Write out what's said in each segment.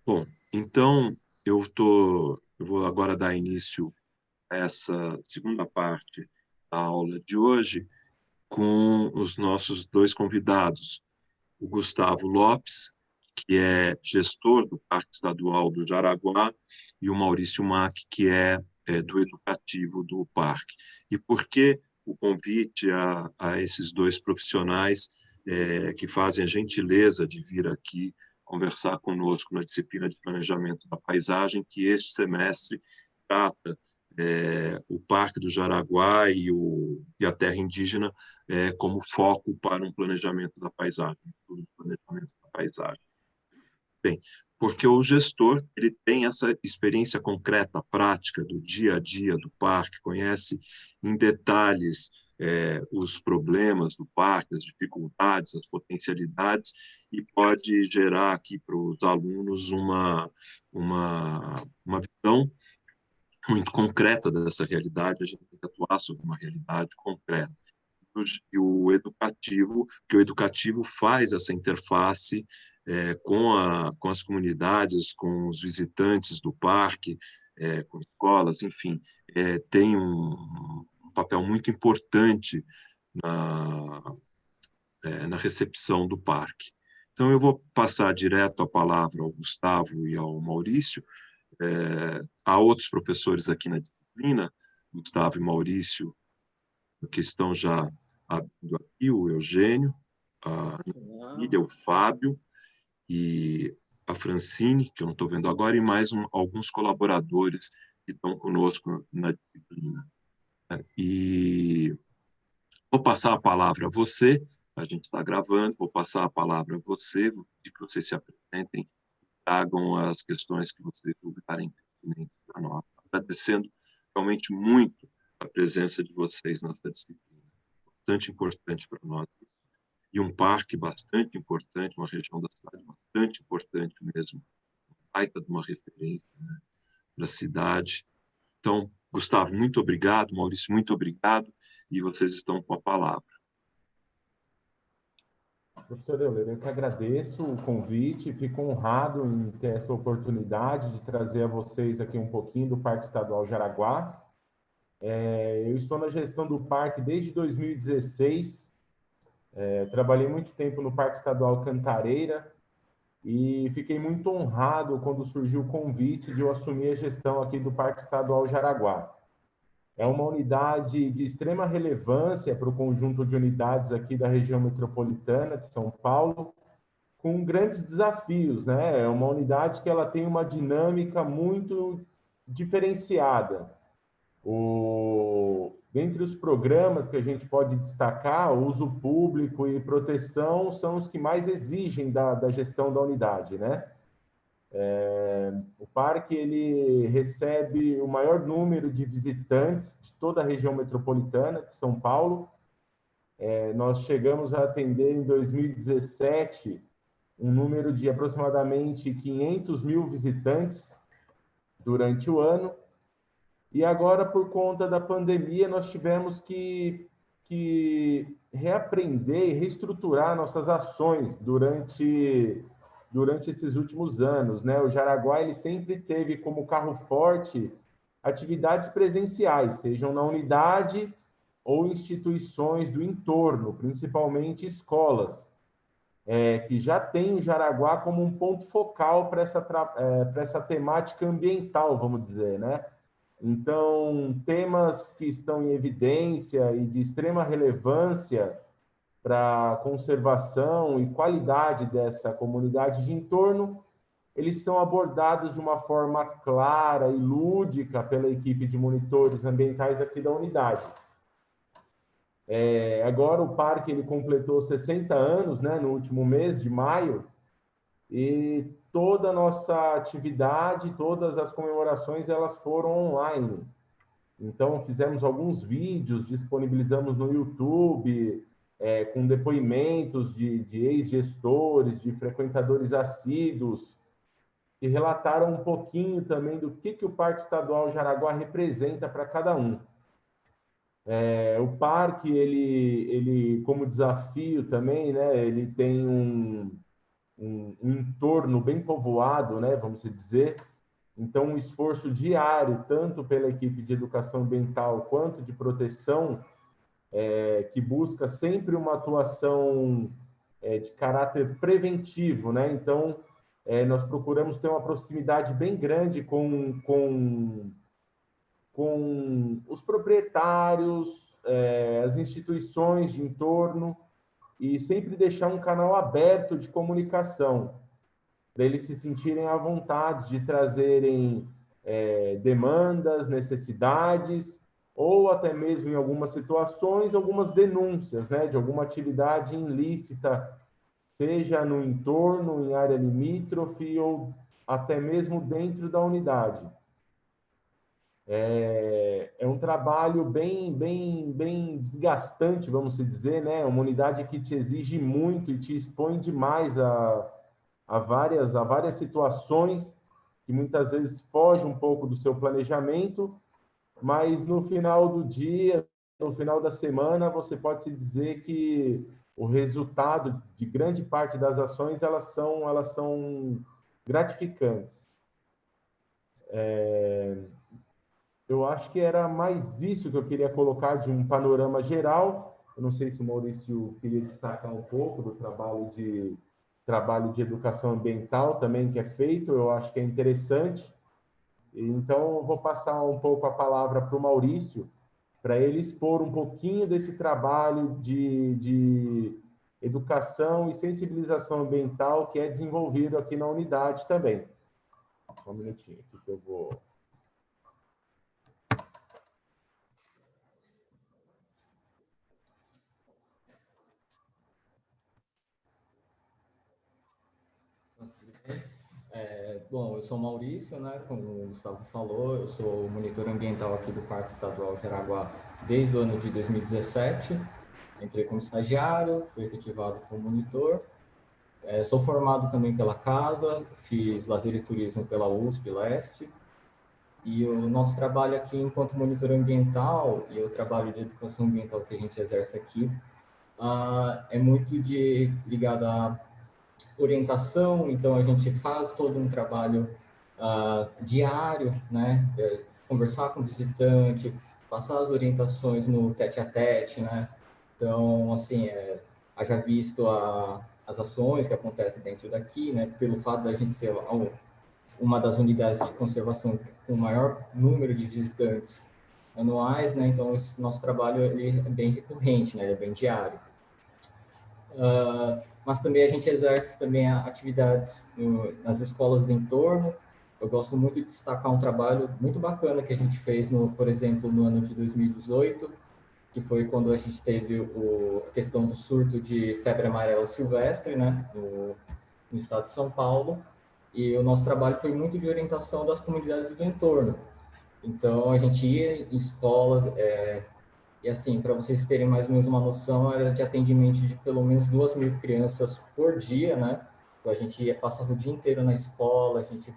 Bom, então eu vou agora dar início a essa segunda parte da aula de hoje com os nossos dois convidados, o Gustavo Lopes, que é gestor do Parque Estadual do Jaraguá, e o Maurício Mack, que é do educativo do parque. E por que o convite a esses dois profissionais que fazem a gentileza de vir aqui conversar conosco na disciplina de planejamento da paisagem, que este semestre trata o Parque do Jaraguá e a terra indígena como foco para um planejamento da paisagem, um estudo de planejamento da paisagem. Bem, porque o gestor ele tem essa experiência concreta, prática do dia a dia do parque, conhece em detalhes os problemas do parque, as dificuldades, as potencialidades, e pode gerar aqui para os alunos uma visão muito concreta dessa realidade. A gente tem que atuar sobre uma realidade concreta. E o educativo, que o educativo faz essa interface com as comunidades, com os visitantes do parque, com escolas, enfim, tem um papel muito importante na, na recepção do parque. Então, eu vou passar direto a palavra ao Gustavo e ao Maurício. Há outros professores aqui na disciplina, Gustavo e Maurício, que estão já abrindo aqui, o Eugênio, a Emília, o Fábio e a Francine, que eu não estou vendo agora, e mais alguns colaboradores que estão conosco na disciplina. E vou passar a palavra a você, a gente está gravando, vou passar a palavra a você, de que vocês se apresentem, tragam as questões que vocês julgarem pertinentes para nós. Agradecendo realmente muito a presença de vocês nessa disciplina, bastante importante para nós. E um parque bastante importante, uma região da cidade bastante importante mesmo, baita de uma referência, né, para a cidade. Então, Gustavo, muito obrigado, Maurício, muito obrigado, e vocês estão com a palavra. Professor Euler, eu que agradeço o convite, fico honrado em ter essa oportunidade de trazer a vocês aqui um pouquinho do Parque Estadual Jaraguá. Eu estou na gestão do parque desde 2016, trabalhei muito tempo no Parque Estadual Cantareira e fiquei muito honrado quando surgiu o convite de eu assumir a gestão aqui do Parque Estadual Jaraguá. É uma unidade de extrema relevância para o conjunto de unidades aqui da região metropolitana de São Paulo, com grandes desafios, né? É uma unidade que ela tem uma dinâmica muito diferenciada. Dentre os programas que a gente pode destacar, o uso público e proteção são os que mais exigem da gestão da unidade, né? O parque ele recebe o maior número de visitantes de toda a região metropolitana de São Paulo. Nós chegamos a atender em 2017 um número de aproximadamente 500 mil visitantes durante o ano. E agora, por conta da pandemia, nós tivemos que reaprender e reestruturar nossas ações durante esses últimos anos, né? O Jaraguá ele sempre teve como carro forte atividades presenciais, sejam na unidade ou instituições do entorno, principalmente escolas, que já tem o Jaraguá como um ponto focal para essa temática ambiental, vamos dizer, né? Então, temas que estão em evidência e de extrema relevância para a conservação e qualidade dessa comunidade de entorno, eles são abordados de uma forma clara e lúdica pela equipe de monitores ambientais aqui da unidade. Agora o parque ele completou 60 anos, né, no último mês de maio, e toda a nossa atividade, todas as comemorações, elas foram online. Então, fizemos alguns vídeos, disponibilizamos no YouTube, com depoimentos de ex-gestores, de frequentadores assíduos, que relataram um pouquinho também do que o Parque Estadual Jaraguá representa para cada um. O parque, ele como desafio também, né, ele tem um entorno bem povoado, né, vamos dizer. Então, um esforço diário, tanto pela equipe de educação ambiental quanto de proteção, que busca sempre uma atuação de caráter preventivo, né? Então, nós procuramos ter uma proximidade bem grande com os proprietários, as instituições de entorno, e sempre deixar um canal aberto de comunicação, para eles se sentirem à vontade de trazerem demandas, necessidades, ou até mesmo, em algumas situações, algumas denúncias, né, de alguma atividade ilícita, seja no entorno, em área limítrofe, ou até mesmo dentro da unidade. É um trabalho bem desgastante, vamos dizer, né? Uma unidade que te exige muito e te expõe demais a várias situações que muitas vezes fogem um pouco do seu planejamento, mas no final do dia, no final da semana, você pode se dizer que o resultado de grande parte das ações, elas são gratificantes. Eu acho que era mais isso que eu queria colocar de um panorama geral. Eu não sei se o Maurício queria destacar um pouco do trabalho de educação ambiental também que é feito, eu acho que é interessante. Então, eu vou passar um pouco a palavra para o Maurício, para ele expor um pouquinho desse trabalho de educação e sensibilização ambiental que é desenvolvido aqui na unidade também. Só um minutinho aqui que eu vou... Bom, eu sou Maurício, né? Como o Gustavo falou, eu sou monitor ambiental aqui do Parque Estadual Jaraguá desde o ano de 2017. Entrei como estagiário, fui efetivado como monitor. Sou formado também pela Casa, fiz lazer e turismo pela USP Leste. E o nosso trabalho aqui enquanto monitor ambiental e o trabalho de educação ambiental que a gente exerce aqui é muito ligado à orientação. Então, a gente faz todo um trabalho diário, né? Conversar com o visitante, passar as orientações no tete-a-tete, né? Então, assim, haja visto as ações que acontecem dentro daqui, né? Pelo fato da gente ser uma das unidades de conservação com o maior número de visitantes anuais, né? Então, esse nosso trabalho ele é bem recorrente, né? Ele é bem diário. Mas também a gente exerce também atividades nas escolas do entorno. Eu gosto muito de destacar um trabalho muito bacana que a gente fez, por exemplo, no ano de 2018, que foi quando a gente teve a questão do surto de febre amarela silvestre, né, no estado de São Paulo, e o nosso trabalho foi muito de orientação das comunidades do entorno. Então, a gente ia em escolas, e assim, para vocês terem mais ou menos uma noção, era de atendimento de pelo menos 2.000 crianças por dia, né? Então, a gente ia passar o dia inteiro na escola, a gente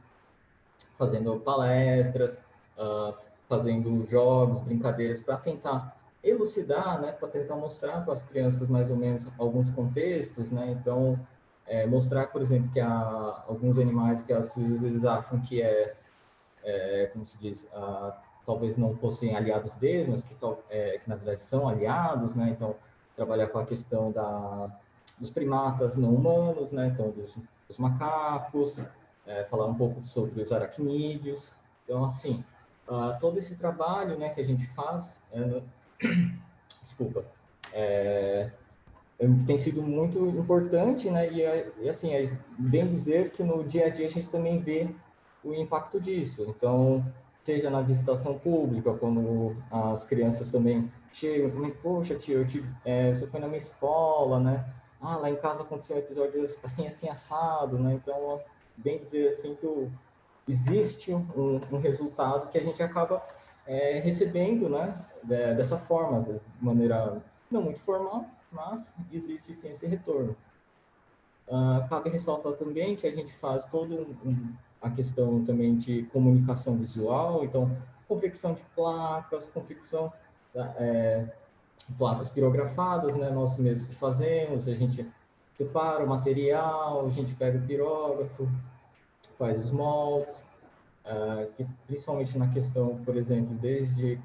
fazendo palestras, fazendo jogos, brincadeiras, para tentar elucidar, né? Para tentar mostrar para as crianças mais ou menos alguns contextos, né? Então, mostrar, por exemplo, que há alguns animais que às vezes eles acham que como se diz, talvez não fossem aliados deles, mas que na verdade são aliados, né? Então, trabalhar com a questão dos primatas não humanos, né? Então, dos macacos, falar um pouco sobre os aracnídeos. Então, assim, todo esse trabalho, né, que a gente faz, desculpa, tem sido muito importante, né? E assim, bem dizer que no dia a dia a gente também vê o impacto disso. Então, seja na visitação pública, quando as crianças também chegam, comentam, poxa, tio, você foi na minha escola, né? Lá em casa aconteceu um episódio assim, assim, assado, né? Então, bem dizer assim que existe um resultado que a gente acaba recebendo, né? Dessa forma, de maneira não muito formal, mas existe sim esse retorno. Cabe ressaltar também que a gente faz toda a questão também de comunicação visual, então, confecção de placas, confecção placas pirografadas, né, nós mesmos que fazemos, a gente separa o material, a gente pega o pirógrafo, faz os moldes, que principalmente na questão, por exemplo, desde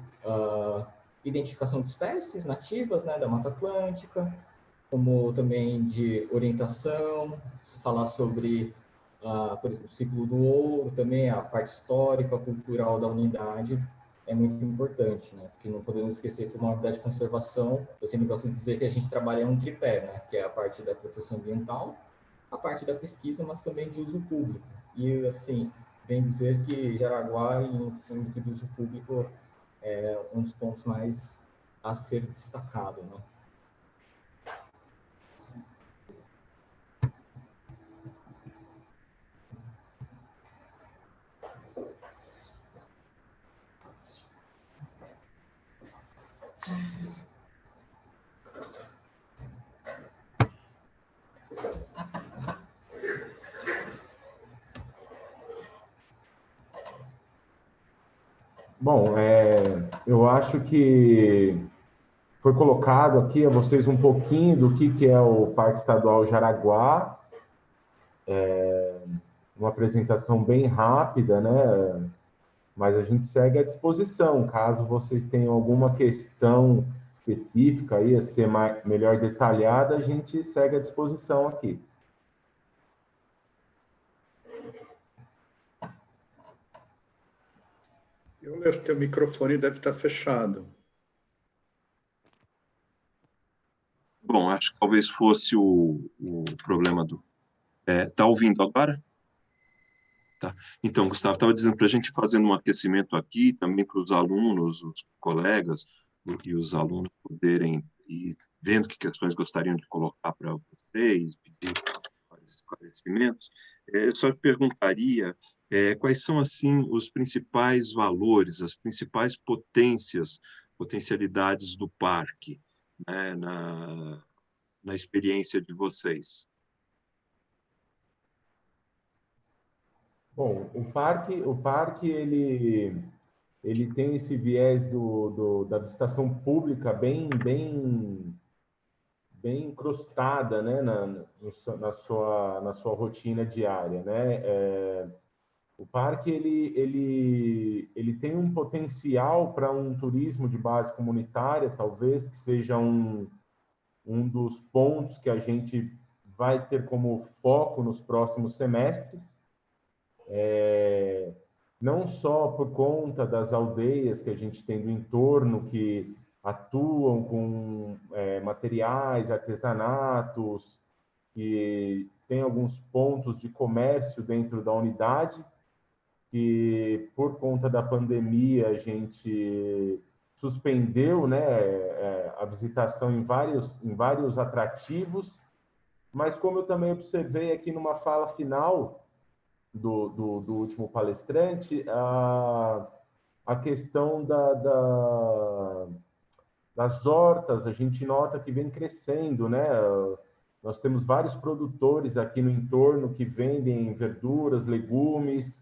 identificação de espécies nativas, né, da Mata Atlântica, como também de orientação, falar sobre, por exemplo, o ciclo do ouro, também a parte histórica, cultural da unidade é muito importante, né? Porque não podemos esquecer que uma unidade de conservação, eu sempre gosto de dizer que a gente trabalha em um tripé, né? Que é a parte da proteção ambiental, a parte da pesquisa, mas também de uso público. E, assim, bem dizer que Jaraguá, em âmbito de uso público, é um dos pontos mais a ser destacado, né? Bom, eu acho que foi colocado aqui a vocês um pouquinho do que é o Parque Estadual Jaraguá, uma apresentação bem rápida, né? Mas a gente segue à disposição, caso vocês tenham alguma questão específica aí, a ser melhor detalhada, a gente segue à disposição aqui. Euler, teu microfone deve estar fechado. Bom, acho que talvez fosse o problema do... Tá ouvindo agora? Tá. Então, Gustavo, estava dizendo para a gente fazendo um aquecimento aqui, também para os alunos, os colegas e os alunos poderem ir vendo que questões gostariam de colocar para vocês, pedir esclarecimentos. Eu só perguntaria quais são, assim, os principais valores, as principais potencialidades do parque, né, na experiência de vocês. Bom, o parque ele tem esse viés da visitação pública bem incrustada, né, na sua rotina diária, né? O parque ele tem um potencial para um turismo de base comunitária, talvez que seja um dos pontos que a gente vai ter como foco nos próximos semestres. Não só por conta das aldeias que a gente tem do entorno, que atuam com materiais, artesanatos, que tem alguns pontos de comércio dentro da unidade, que por conta da pandemia a gente suspendeu, né, a visitação em vários atrativos, mas como eu também observei aqui numa fala final do último palestrante, a questão das hortas, a gente nota que vem crescendo, né? Nós temos vários produtores aqui no entorno que vendem verduras, legumes,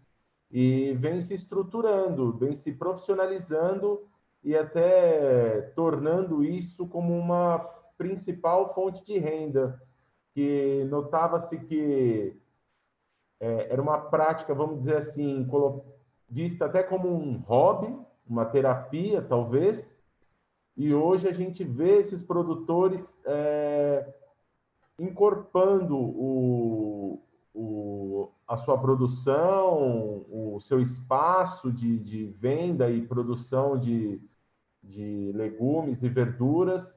e vem se estruturando, vem se profissionalizando e até tornando isso como uma principal fonte de renda, que notava-se que era uma prática, vamos dizer assim, vista até como um hobby, uma terapia, talvez, e hoje a gente vê esses produtores encorpando a sua produção, o seu espaço de venda e produção de legumes e verduras.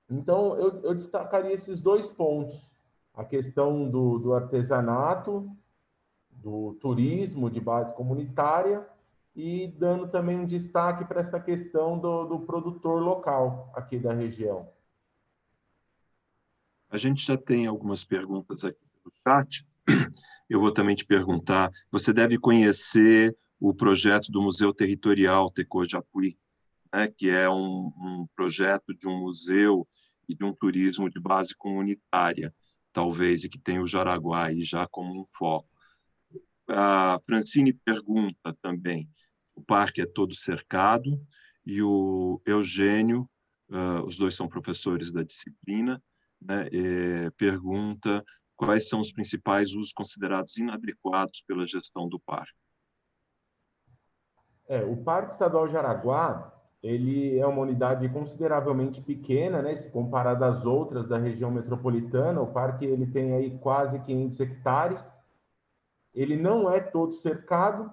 Então, eu destacaria esses dois pontos: a questão do artesanato, do turismo de base comunitária, e dando também um destaque para essa questão do produtor local aqui da região. A gente já tem algumas perguntas aqui no chat. Eu vou também te perguntar, você deve conhecer o projeto do Museu Territorial Tecojapuí, né, que é um projeto de um museu e de um turismo de base comunitária, talvez, e que tem o Jaraguá aí já como um foco. A Francine pergunta também, o parque é todo cercado, e o Eugênio, os dois são professores da disciplina, né, pergunta quais são os principais usos considerados inadequados pela gestão do parque. O Parque Estadual Jaraguá, ele é uma unidade consideravelmente pequena, né, se comparado às outras da região metropolitana. O parque ele tem aí quase 500 hectares. Ele não é todo cercado.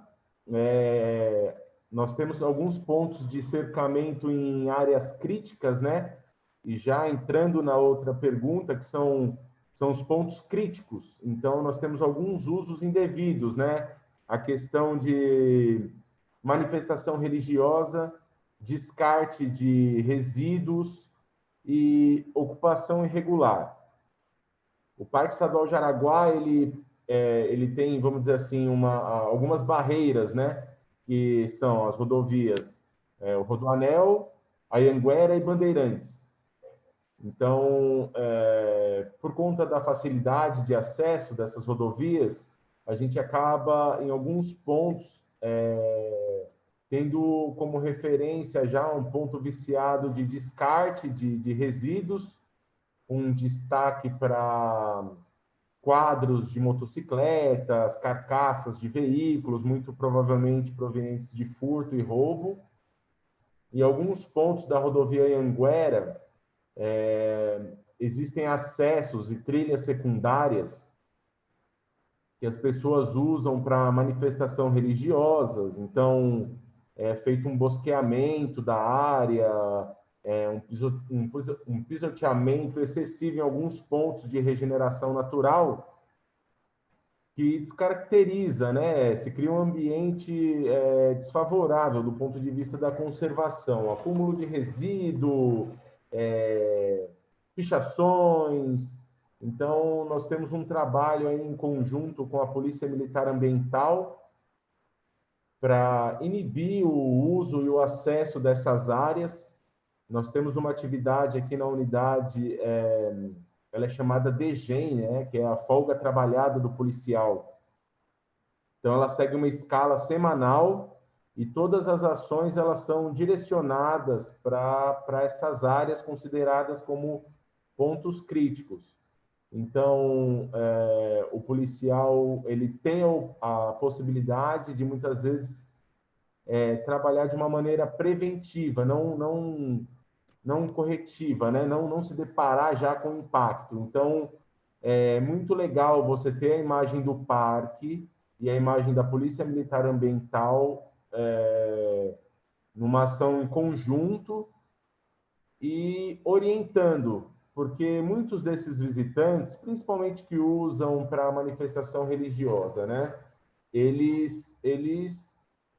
Nós temos alguns pontos de cercamento em áreas críticas, né? E já entrando na outra pergunta, que são os pontos críticos. Então, nós temos alguns usos indevidos, né? A questão de manifestação religiosa, descarte de resíduos e ocupação irregular. O Parque Estadual Jaraguá, ele tem, vamos dizer assim, algumas barreiras, né? Que são as rodovias, o Rodoanel, Anhanguera e Bandeirantes. Então, por conta da facilidade de acesso dessas rodovias, a gente acaba, em alguns pontos, tendo como referência já um ponto viciado de descarte de resíduos, um destaque para quadros de motocicletas, carcaças de veículos, muito provavelmente provenientes de furto e roubo. Em alguns pontos da rodovia Anhanguera, existem acessos e trilhas secundárias que as pessoas usam para manifestação religiosas. Então, é feito um bosqueamento da área, um pisoteamento excessivo em alguns pontos de regeneração natural, que descaracteriza, né? Se cria um ambiente desfavorável do ponto de vista da conservação, acúmulo de resíduo, pichações. Então, nós temos um trabalho aí em conjunto com a Polícia Militar Ambiental para inibir o uso e o acesso dessas áreas. Nós temos uma atividade aqui na unidade, ela é chamada DGEM, né, que é a folga trabalhada do policial. Então, ela segue uma escala semanal e todas as ações elas são direcionadas para essas áreas consideradas como pontos críticos. Então, o policial ele tem a possibilidade de, muitas vezes, trabalhar de uma maneira preventiva, não corretiva, né? Não se deparar já com impacto. Então, é muito legal você ter a imagem do parque e a imagem da Polícia Militar Ambiental numa ação em conjunto e orientando, porque muitos desses visitantes, principalmente que usam para manifestação religiosa, né? Eles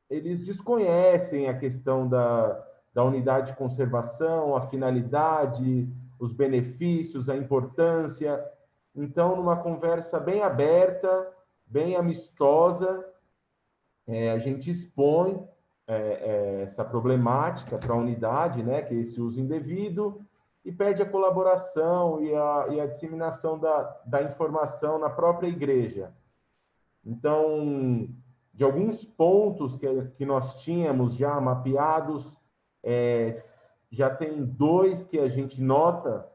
desconhecem a questão da unidade de conservação, a finalidade, os benefícios, a importância. Então, numa conversa bem aberta, bem amistosa, a gente expõe essa problemática para a unidade, né, que é esse uso indevido, e pede a colaboração e a disseminação da informação na própria igreja. Então, de alguns pontos que nós tínhamos já mapeados, já tem 2 que a gente nota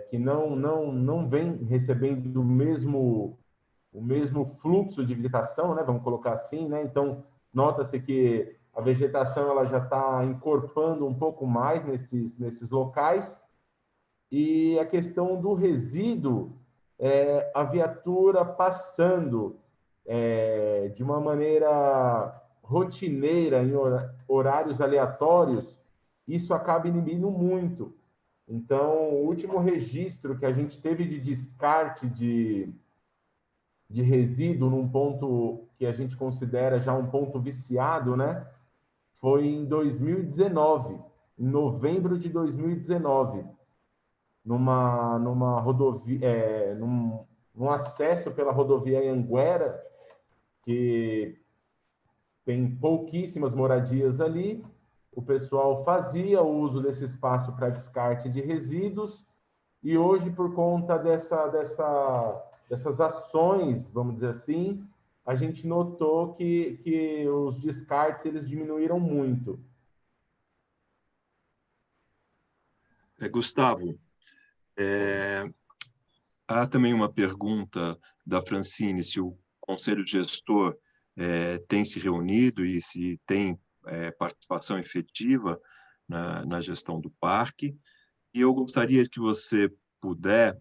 que não vem recebendo o mesmo fluxo de visitação, né? Vamos colocar assim, né? Então, nota-se que a vegetação ela já está encorpando um pouco mais nesses locais. E a questão do resíduo, a viatura passando de uma maneira rotineira, em horários aleatórios, isso acaba inibindo muito. Então, o último registro que a gente teve de descarte de resíduo num ponto que a gente considera já um ponto viciado, né? Foi em 2019, em novembro de 2019, numa rodovia, num acesso pela rodovia Anhanguera, que tem pouquíssimas moradias ali. O pessoal fazia o uso desse espaço para descarte de resíduos e hoje, por conta dessas ações, vamos dizer assim, a gente notou que os descartes eles diminuíram muito. Gustavo, Há também uma pergunta da Francine, se o Conselho Gestor tem se reunido e se tem participação efetiva na gestão do parque. E eu gostaria que você puder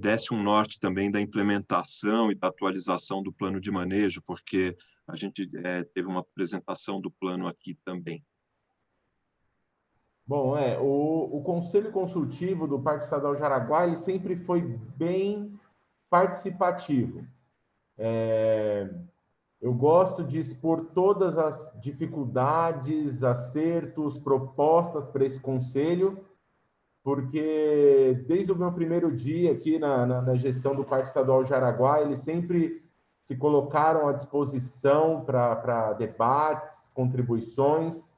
desse um norte também da implementação e da atualização do plano de manejo, porque a gente teve uma apresentação do plano aqui também. Bom, o Conselho Consultivo do Parque Estadual Jaraguá, ele sempre foi bem participativo. Eu gosto de expor todas as dificuldades, acertos, propostas para esse conselho, porque desde o meu primeiro dia aqui na gestão do Parque Estadual Jaraguá, eles sempre se colocaram à disposição para debates, contribuições,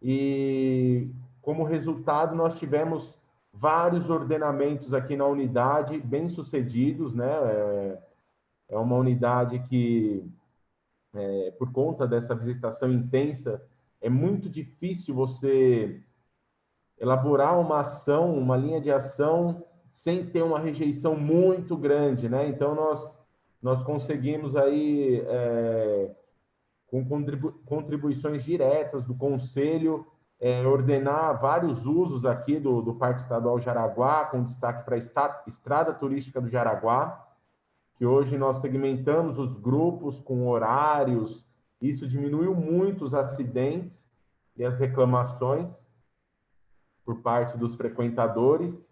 e como resultado nós tivemos vários ordenamentos aqui na unidade bem-sucedidos, né? É uma unidade que, por conta dessa visitação intensa, é muito difícil você elaborar uma ação, uma linha de ação, sem ter uma rejeição muito grande, né? Então, nós conseguimos aí, com contribuições diretas do Conselho, ordenar vários usos aqui do Parque Estadual Jaraguá, com destaque para a Estrada Turística do Jaraguá, que hoje nós segmentamos os grupos com horários. Isso diminuiu muito os acidentes e as reclamações por parte dos frequentadores.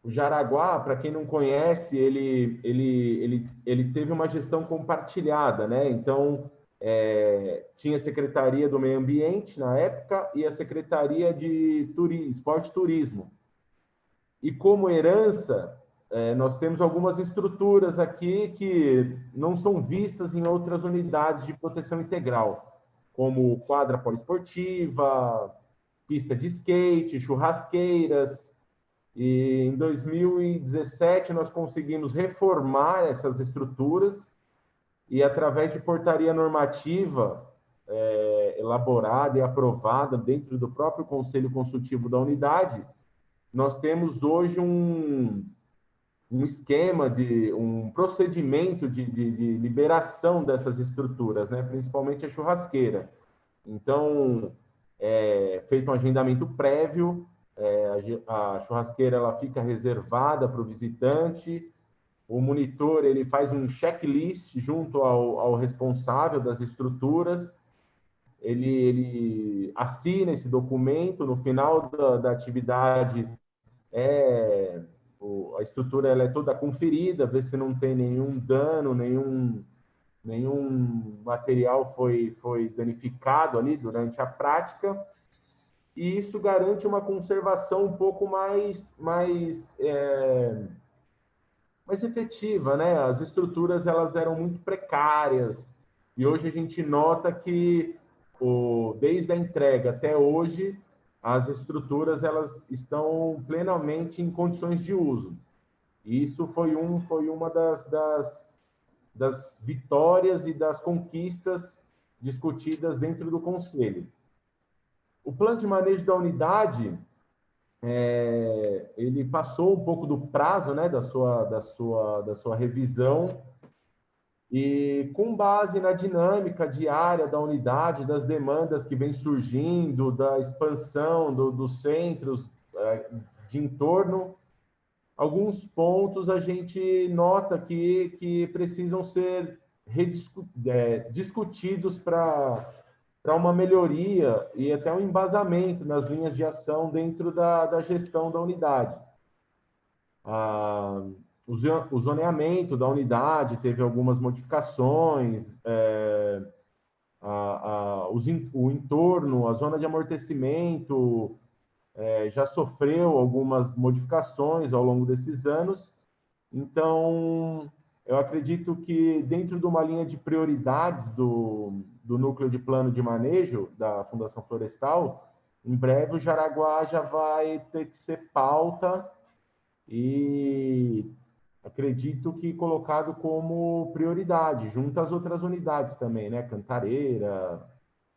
O Jaraguá, para quem não conhece, ele teve uma gestão compartilhada, né? Então, tinha a Secretaria do Meio Ambiente na época e a Secretaria de Esporte e Turismo. E como herança, nós temos algumas estruturas aqui que não são vistas em outras unidades de proteção integral, como quadra poliesportiva, pista de skate, churrasqueiras. E em 2017 nós conseguimos reformar essas estruturas e, através de portaria normativa elaborada e aprovada dentro do próprio Conselho Consultivo da unidade, nós temos hoje um esquema, um procedimento de liberação dessas estruturas, né? Principalmente a churrasqueira. Então, feito um agendamento prévio, a churrasqueira ela fica reservada para o visitante, o monitor ele faz um checklist junto ao responsável das estruturas, ele assina esse documento, no final da atividade a estrutura ela é toda conferida, vê se não tem nenhum dano, nenhum material foi danificado ali durante a prática, e isso garante uma conservação um pouco mais efetiva, né? As estruturas elas eram muito precárias, e hoje a gente nota que desde a entrega até hoje as estruturas elas estão plenamente em condições de uso. E isso foi uma das vitórias e das conquistas discutidas dentro do Conselho. O plano de manejo da unidade, ele passou um pouco do prazo, né, da sua revisão, e com base na dinâmica diária da unidade, das demandas que vem surgindo, da expansão dos centros de entorno, alguns pontos a gente nota que precisam ser discutidos para uma melhoria e até um embasamento nas linhas de ação dentro da gestão da unidade. O zoneamento da unidade teve algumas modificações, o entorno, a zona de amortecimento, já sofreu algumas modificações ao longo desses anos. Então, eu acredito que dentro de uma linha de prioridades do núcleo de plano de manejo da Fundação Florestal, em breve o Jaraguá já vai ter que ser pauta, e acredito que colocado como prioridade, junto às outras unidades também, né? Cantareira,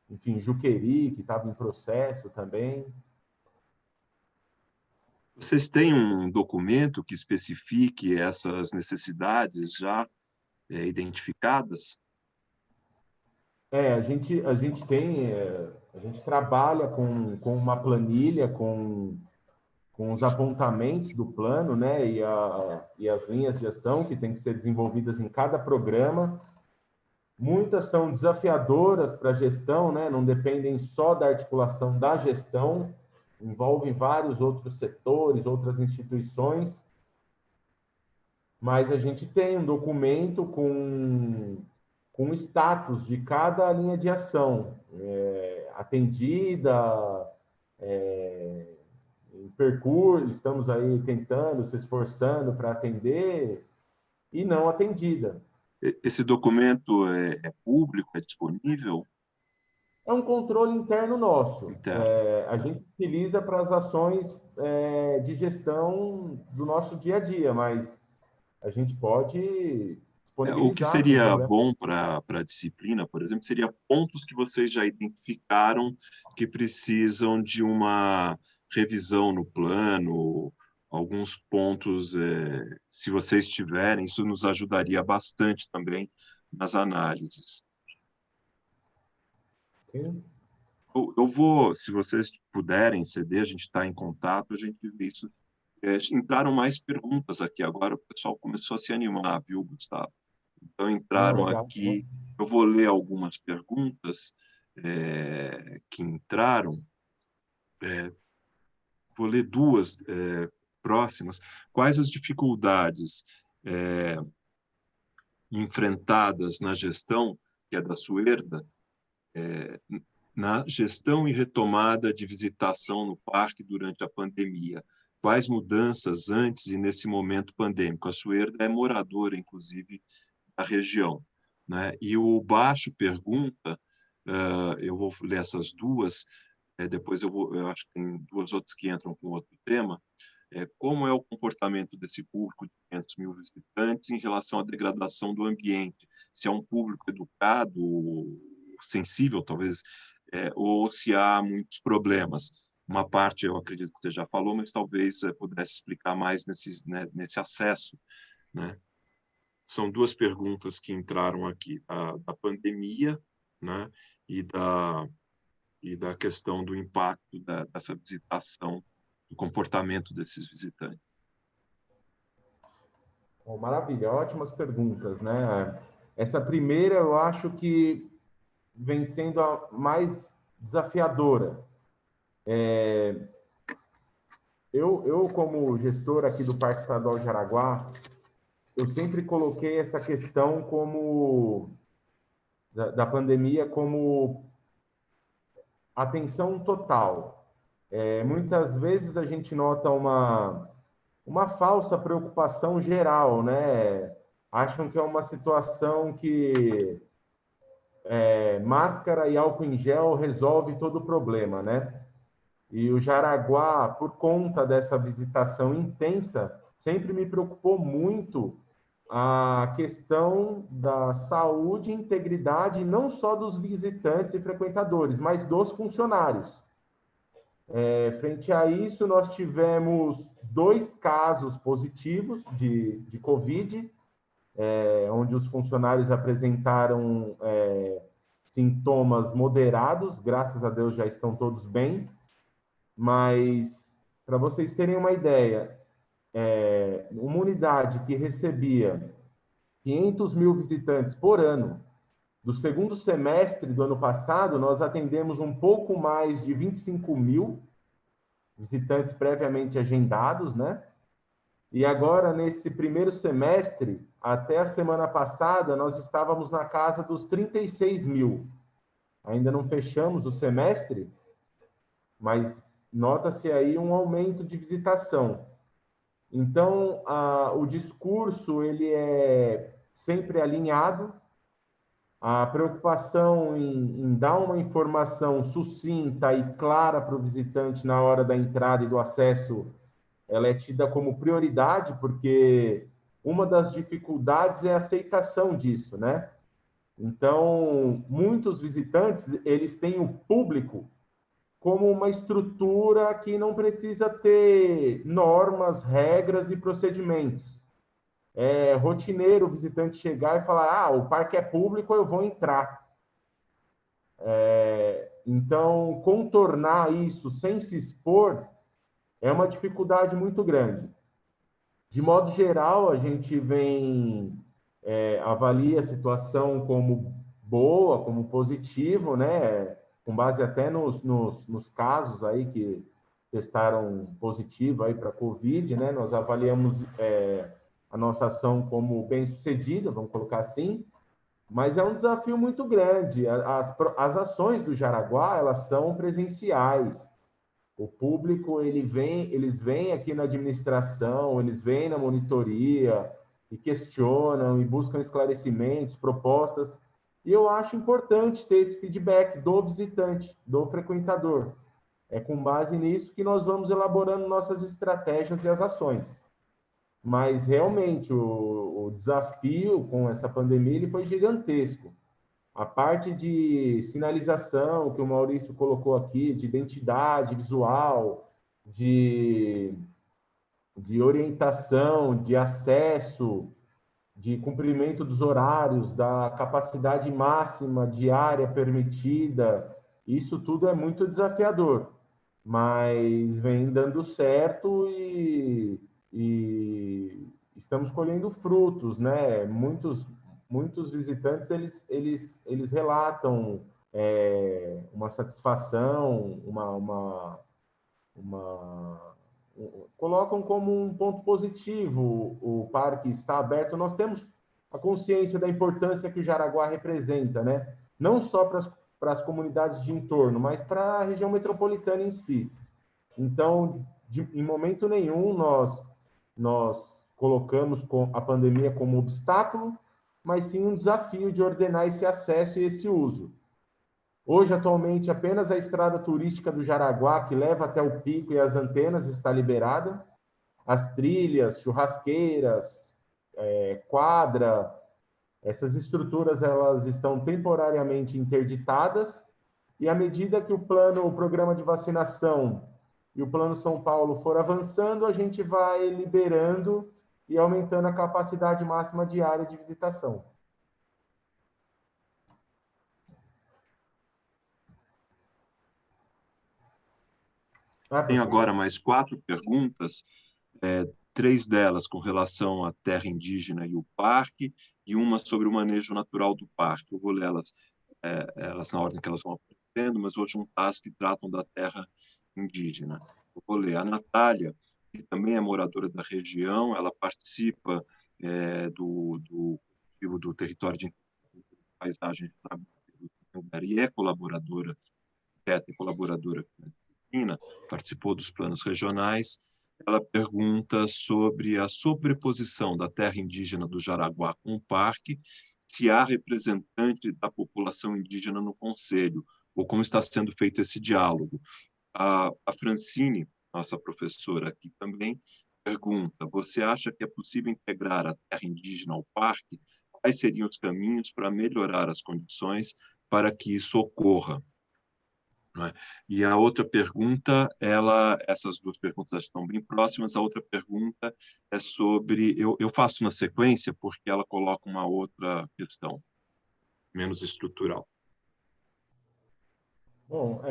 enfim, Juqueri, que estava em processo também. Vocês têm um documento que especifique essas necessidades já identificadas? A gente trabalha com uma planilha, com os apontamentos do plano, né, e as linhas de ação que têm que ser desenvolvidas em cada programa. Muitas são desafiadoras para a gestão, né, não dependem só da articulação da gestão, envolvem vários outros setores, outras instituições, mas a gente tem um documento com o status de cada linha de ação, atendida, em percurso, estamos aí tentando, se esforçando para atender, e não atendida. Esse documento é público, é disponível? É um controle interno nosso. Interno. A gente utiliza para as ações de gestão do nosso dia a dia, mas a gente pode disponibilizar. O que seria bom para a disciplina, por exemplo, seria pontos que vocês já identificaram que precisam de uma revisão no plano, alguns pontos, se vocês tiverem, isso nos ajudaria bastante também nas análises. Sim. Eu vou, se vocês puderem ceder, a gente está em contato, a gente vê isso. Entraram mais perguntas aqui agora, o pessoal começou a se animar, viu, Gustavo? Então, entraram aqui, eu vou ler algumas perguntas que entraram, vou ler duas próximas. Quais as dificuldades enfrentadas na gestão, que é da Suerda, na gestão e retomada de visitação no parque durante a pandemia? Quais mudanças antes e nesse momento pandêmico? A Suerda é moradora, inclusive, da região, né? E o Baixo pergunta, eu vou ler essas duas, depois eu acho que tem duas outras que entram com outro tema, como é o comportamento desse público de 500 mil visitantes em relação à degradação do ambiente? Se é um público educado, sensível, talvez, ou se há muitos problemas. Uma parte eu acredito que você já falou, mas talvez pudesse explicar mais nesse acesso, né? São duas perguntas que entraram aqui, da pandemia, né, e da questão do impacto dessa visitação, do comportamento desses visitantes. Bom, maravilha, ótimas perguntas, né? Essa primeira eu acho que vem sendo a mais desafiadora. Eu, como gestor aqui do Parque Estadual de Araguá, eu sempre coloquei essa questão da pandemia como atenção total. Muitas vezes a gente nota uma falsa preocupação geral, né? Acham que é uma situação que máscara e álcool em gel resolve todo o problema, né? E o Jaraguá, por conta dessa visitação intensa, sempre me preocupou muito a questão da saúde e integridade, não só dos visitantes e frequentadores, mas dos funcionários. Frente a isso, nós tivemos 2 casos positivos de Covid, onde os funcionários apresentaram sintomas moderados, graças a Deus já estão todos bem, mas para vocês terem uma ideia, uma unidade que recebia 500 mil visitantes por ano, do segundo semestre do ano passado, nós atendemos um pouco mais de 25 mil visitantes previamente agendados, né? E agora, nesse primeiro semestre, até a semana passada, nós estávamos na casa dos 36 mil. Ainda não fechamos o semestre, mas nota-se aí um aumento de visitação. Então, o discurso ele é sempre alinhado, a preocupação em dar uma informação sucinta e clara para o visitante na hora da entrada e do acesso, ela é tida como prioridade, porque uma das dificuldades é a aceitação disso, né? Então, muitos visitantes, eles têm o público como uma estrutura que não precisa ter normas, regras e procedimentos. É rotineiro o visitante chegar e falar: o parque é público, eu vou entrar. Então, contornar isso sem se expor é uma dificuldade muito grande. De modo geral, a gente avalia a situação como boa, como positivo, né? Com base até nos casos aí que testaram positivo aí para Covid, né? Nós avaliamos a nossa ação como bem-sucedida, vamos colocar assim, mas é um desafio muito grande. As ações do Jaraguá, elas são presenciais. O público, eles vêm aqui na administração, eles vêm na monitoria e questionam e buscam esclarecimentos, propostas. E eu acho importante ter esse feedback do visitante, do frequentador. É com base nisso que nós vamos elaborando nossas estratégias e as ações. Mas, realmente, o desafio com essa pandemia ele foi gigantesco. A parte de sinalização que o Maurício colocou aqui, de identidade visual, de orientação, de acesso, de cumprimento dos horários, da capacidade máxima diária permitida, isso tudo é muito desafiador, mas vem dando certo e estamos colhendo frutos, né? Muitos visitantes eles relatam uma satisfação, colocam como um ponto positivo o parque está aberto. Nós temos a consciência da importância que o Jaraguá representa, né? Não só para as comunidades de entorno, mas para a região metropolitana em si. Então, em momento nenhum, nós colocamos a pandemia como obstáculo, mas sim um desafio de ordenar esse acesso e esse uso. Hoje, atualmente, apenas a estrada turística do Jaraguá, que leva até o pico e as antenas, está liberada. As trilhas, churrasqueiras, quadra, essas estruturas elas estão temporariamente interditadas e à medida que o programa de vacinação e o Plano São Paulo for avançando, a gente vai liberando e aumentando a capacidade máxima diária de visitação. Tem agora mais 4 perguntas, 3 delas com relação à terra indígena e o parque, e uma sobre o manejo natural do parque. Eu vou ler elas na ordem que elas vão aparecendo, mas vou juntar as que tratam da terra indígena. Eu vou ler. A Natália, que também é moradora da região, ela participa do território de paisagem e é colaboradora participou dos planos regionais. Ela pergunta sobre a sobreposição da terra indígena do Jaraguá com o parque, se há representante da população indígena no conselho, ou como está sendo feito esse diálogo. A Francine, nossa professora aqui também, pergunta: você acha que é possível integrar a terra indígena ao parque? Quais seriam os caminhos para melhorar as condições para que isso ocorra? E a outra pergunta, essas 2 perguntas estão bem próximas. A outra pergunta é sobre, eu faço na sequência porque ela coloca uma outra questão, menos estrutural. Bom,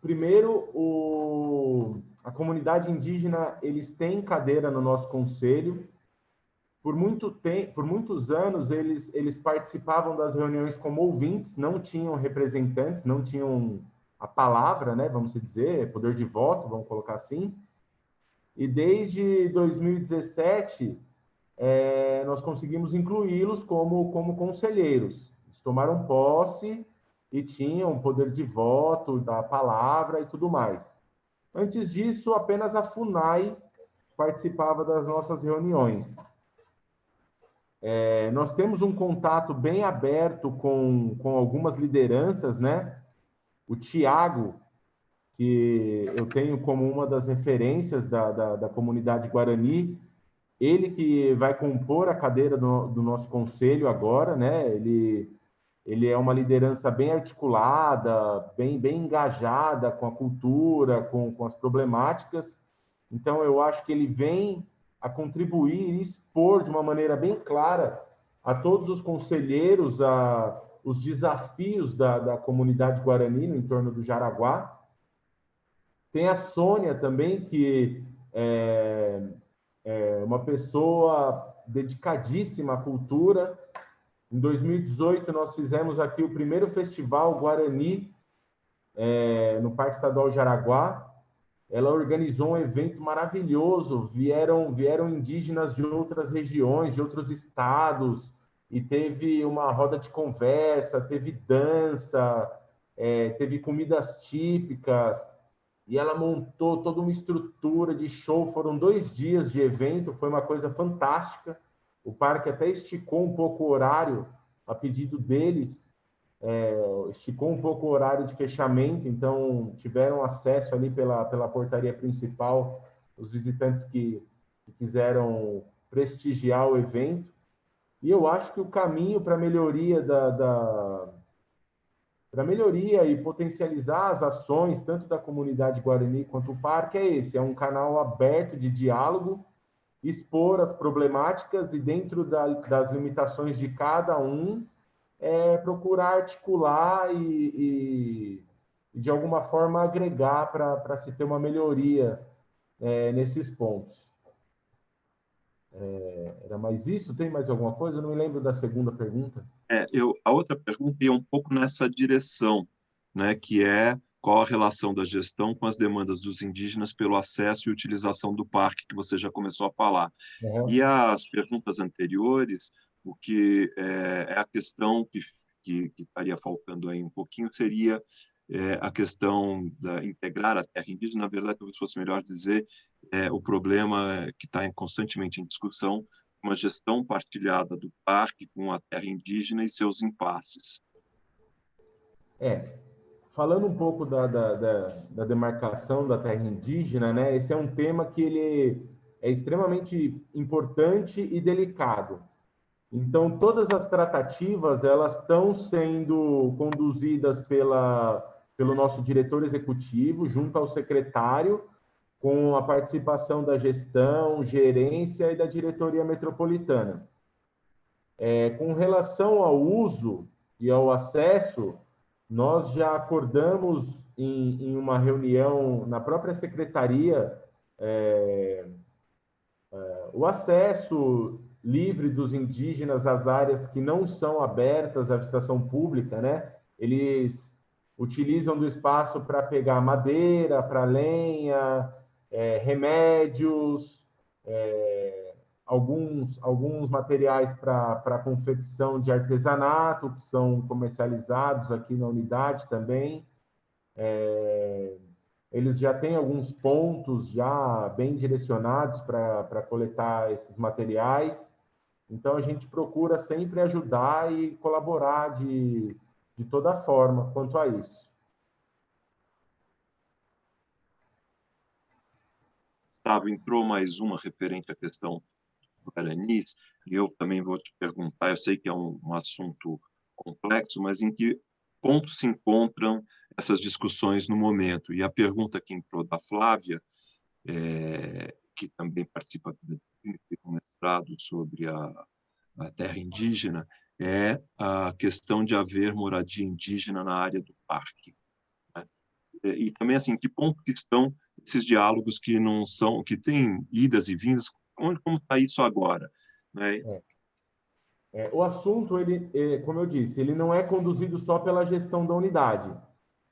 primeiro, a comunidade indígena, eles têm cadeira no nosso conselho. Por muitos anos, eles participavam das reuniões como ouvintes, não tinham representantes, não tinham a palavra, né, vamos dizer, poder de voto, vamos colocar assim. E desde 2017, nós conseguimos incluí-los como conselheiros. Eles tomaram posse e tinham poder de voto, da palavra e tudo mais. Antes disso, apenas a FUNAI participava das nossas reuniões. Nós temos um contato bem aberto com algumas lideranças, né? O Tiago, que eu tenho como uma das referências da comunidade Guarani, ele que vai compor a cadeira do nosso conselho agora, né? Ele ele é uma liderança bem articulada, bem engajada com a cultura, com as problemáticas. Então, eu acho que ele vem a contribuir e expor de uma maneira bem clara a todos os conselheiros os desafios da comunidade guarani no entorno do Jaraguá. Tem a Sônia também, que é uma pessoa dedicadíssima à cultura. Em 2018, nós fizemos aqui o primeiro festival Guarani no Parque Estadual Jaraguá. Ela organizou um evento maravilhoso, vieram indígenas de outras regiões, de outros estados, e teve uma roda de conversa, teve dança, teve comidas típicas, e ela montou toda uma estrutura de show. Foram 2 dias de evento, foi uma coisa fantástica. O parque até esticou um pouco o horário, a pedido deles, esticou um pouco o horário de fechamento, então tiveram acesso ali pela portaria principal os visitantes que quiseram prestigiar o evento. E eu acho que o caminho para melhoria e potencializar as ações, tanto da comunidade Guarani quanto do parque, é esse: é um canal aberto de diálogo, expor as problemáticas e, dentro das limitações de cada um, procurar articular e, de alguma forma, agregar para se ter uma melhoria nesses pontos. Era mais isso? Tem mais alguma coisa? Eu não me lembro da segunda pergunta. A outra pergunta ia um pouco nessa direção, né, que é qual a relação da gestão com as demandas dos indígenas pelo acesso e utilização do parque, que você já começou a falar. Uhum. E as perguntas anteriores, o que é a questão que estaria faltando aí um pouquinho seria a questão da integrar a terra indígena. Na verdade, talvez fosse melhor dizer o problema que está constantemente em discussão, uma gestão partilhada do parque com a terra indígena e seus impasses. Falando um pouco da demarcação da terra indígena, né? Esse é um tema que ele é extremamente importante e delicado. Então, todas as tratativas, elas estão sendo conduzidas pelo nosso diretor executivo, junto ao secretário, com a participação da gestão, gerência e da diretoria metropolitana. Com relação ao uso e ao acesso, nós já acordamos em uma reunião na própria secretaria o acesso livre dos indígenas às áreas que não são abertas à visitação pública, né? Eles utilizam do espaço para pegar madeira, para lenha, remédios, alguns materiais para confecção de artesanato, que são comercializados aqui na unidade também. Eles já têm alguns pontos já bem direcionados para coletar esses materiais. Então, a gente procura sempre ajudar e colaborar de toda forma quanto a isso. Gustavo, entrou mais uma referente à questão do Guaranis, e eu também vou te perguntar, eu sei que é um assunto complexo, mas em que ponto se encontram essas discussões no momento? E a pergunta que entrou da Flávia, que também participa do mestrado sobre a terra indígena, é a questão de haver moradia indígena na área do parque. Né? E também, assim, que ponto que estão esses diálogos que não são, que têm idas e vindas, como está isso agora? Né? O assunto, como eu disse, ele não é conduzido só pela gestão da unidade.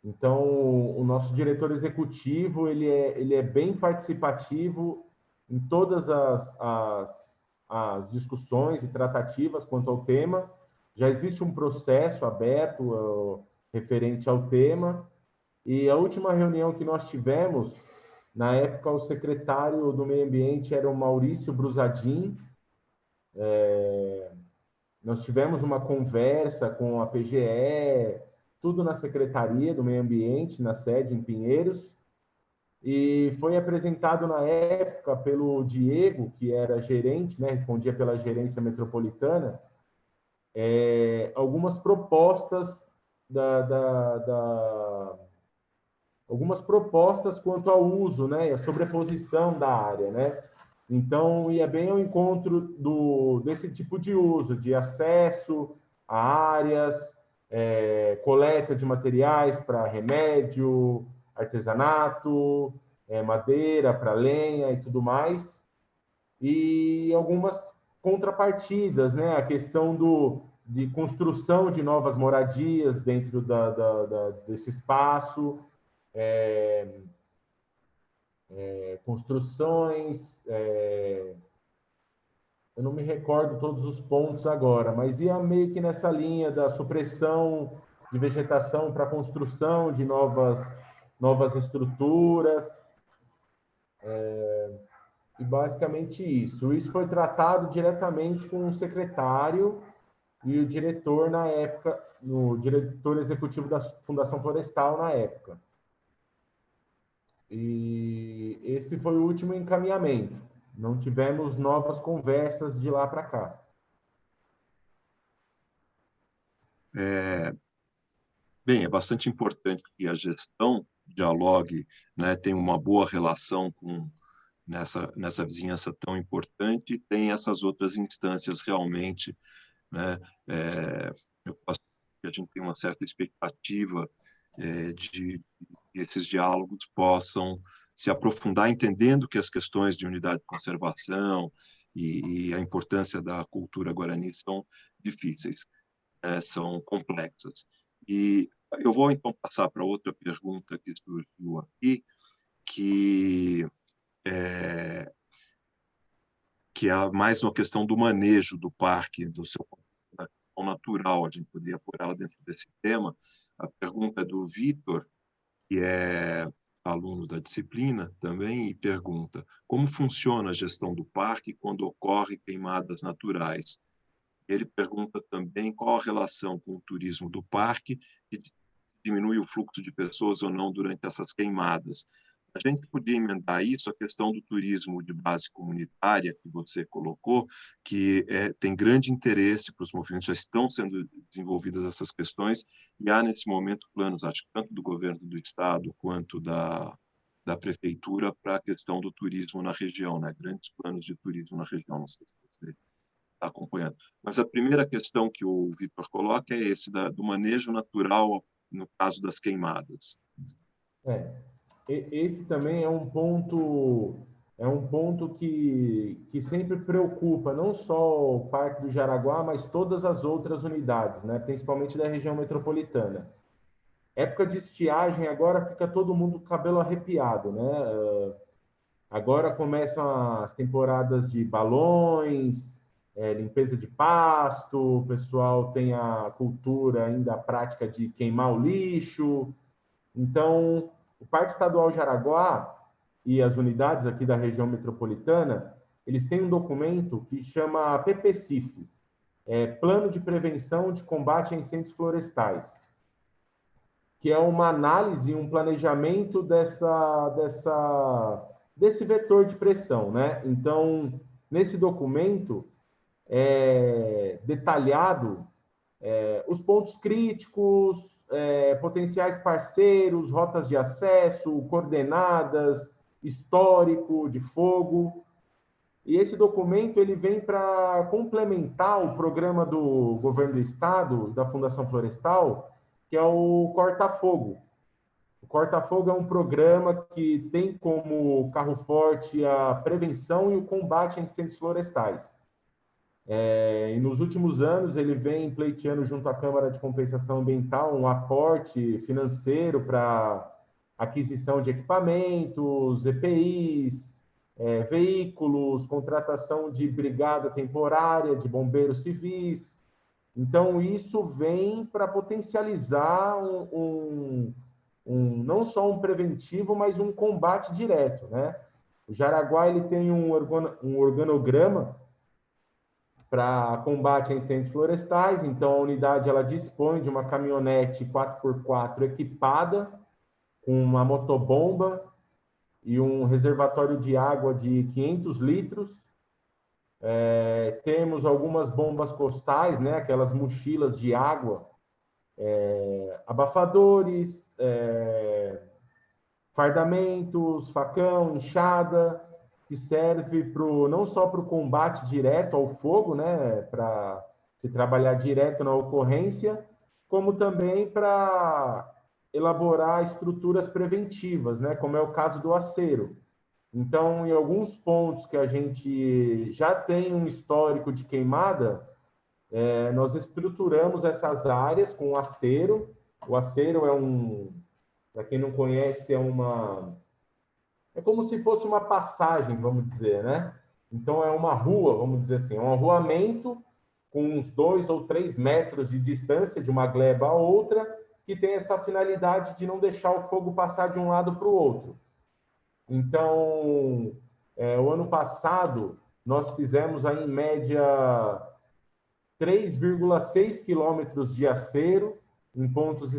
Então, o nosso diretor executivo, ele é bem participativo em todas as discussões e tratativas quanto ao tema. Já existe um processo aberto referente ao tema. E a última reunião que nós tivemos, na época, o secretário do Meio Ambiente era o Maurício Brusadin. Nós tivemos uma conversa com a PGE, tudo na Secretaria do Meio Ambiente, na sede em Pinheiros, e foi apresentado na época pelo Diego, que era gerente, né, respondia pela gerência metropolitana, algumas propostas algumas propostas quanto ao uso, né, e a sobreposição da área, né? Então, ia bem ao encontro desse tipo de uso, de acesso a áreas, coleta de materiais para remédio, artesanato, madeira para lenha e tudo mais, e algumas contrapartidas, né? A questão de construção de novas moradias dentro desse espaço, construções, eu não me recordo todos os pontos agora, mas ia meio que nessa linha da supressão de vegetação para a construção de novas estruturas, e basicamente isso. Isso foi tratado diretamente com o secretário e o diretor na época, o diretor executivo da Fundação Florestal na época. E esse foi o último encaminhamento. Não tivemos novas conversas de lá para cá. Bem, é bastante importante que a gestão dialogue, né, tenha uma boa relação nessa vizinhança tão importante, e tem essas outras instâncias realmente, né? Eu acho que a gente tem uma certa expectativa de que esses diálogos possam se aprofundar, entendendo que as questões de unidade de conservação e a importância da cultura guarani são difíceis, são complexas. E eu vou, então, passar para outra pergunta que surgiu aqui, que é mais uma questão do manejo do parque, do seu natural, a gente poderia pôr ela dentro desse tema. A pergunta é do Vitor, que é aluno da disciplina também, e pergunta: como funciona a gestão do parque quando ocorrem queimadas naturais? Ele pergunta também qual a relação com o turismo do parque e diminui o fluxo de pessoas ou não durante essas queimadas. A gente podia emendar isso a questão do turismo de base comunitária que você colocou, que tem grande interesse para os movimentos, já estão sendo desenvolvidas essas questões, e há nesse momento planos, acho que tanto do governo do estado quanto da prefeitura, para a questão do turismo na região, né? Grandes planos de turismo na região, não sei se você está acompanhando. Mas a primeira questão que o Vitor coloca é esse, do manejo natural no caso das queimadas. Esse também é um ponto que sempre preocupa não só o Parque do Jaraguá, mas todas as outras unidades, né? Principalmente da região metropolitana. Época de estiagem, agora fica todo mundo com o cabelo arrepiado, né? Agora começam as temporadas de balões, limpeza de pasto, o pessoal tem a cultura ainda, a prática de queimar o lixo. Então, o Parque Estadual Jaraguá e as unidades aqui da região metropolitana, eles têm um documento que chama PPCIF, Plano de Prevenção de Combate a Incêndios Florestais, que é uma análise, um planejamento desse vetor de pressão, né? Então, nesse documento é detalhado os pontos críticos, potenciais parceiros, rotas de acesso, coordenadas, histórico de fogo. E esse documento ele vem para complementar o programa do governo do estado, da Fundação Florestal, que é o Corta-Fogo. O Corta-Fogo é um programa que tem como carro forte a prevenção e o combate a incêndios florestais. E nos últimos anos, ele vem pleiteando junto à Câmara de Compensação Ambiental um aporte financeiro para aquisição de equipamentos, EPIs, veículos, contratação de brigada temporária, de bombeiros civis. Então, isso vem para potencializar não só um preventivo, mas um combate direto, né? O Jaraguá ele tem um organograma para combate a incêndios florestais. Então, a unidade ela dispõe de uma caminhonete 4x4 equipada com uma motobomba e um reservatório de água de 500 litros. Temos algumas bombas costais, né? Aquelas mochilas de água, abafadores, fardamentos, facão, enxada, que serve não só para o combate direto ao fogo, né? Para se trabalhar direto na ocorrência, como também para elaborar estruturas preventivas, né? Como é o caso do acero. Então, em alguns pontos que a gente já tem um histórico de queimada, nós estruturamos essas áreas com acero. O acero para quem não conhece, é como se fosse uma passagem, vamos dizer, né? Então, é uma rua, vamos dizer assim, é um arruamento com uns 2 ou 3 metros de distância de uma gleba a outra, que tem essa finalidade de não deixar o fogo passar de um lado para o outro. Então, o ano passado, nós fizemos aí, em média, 3,6 quilômetros de acero em pontos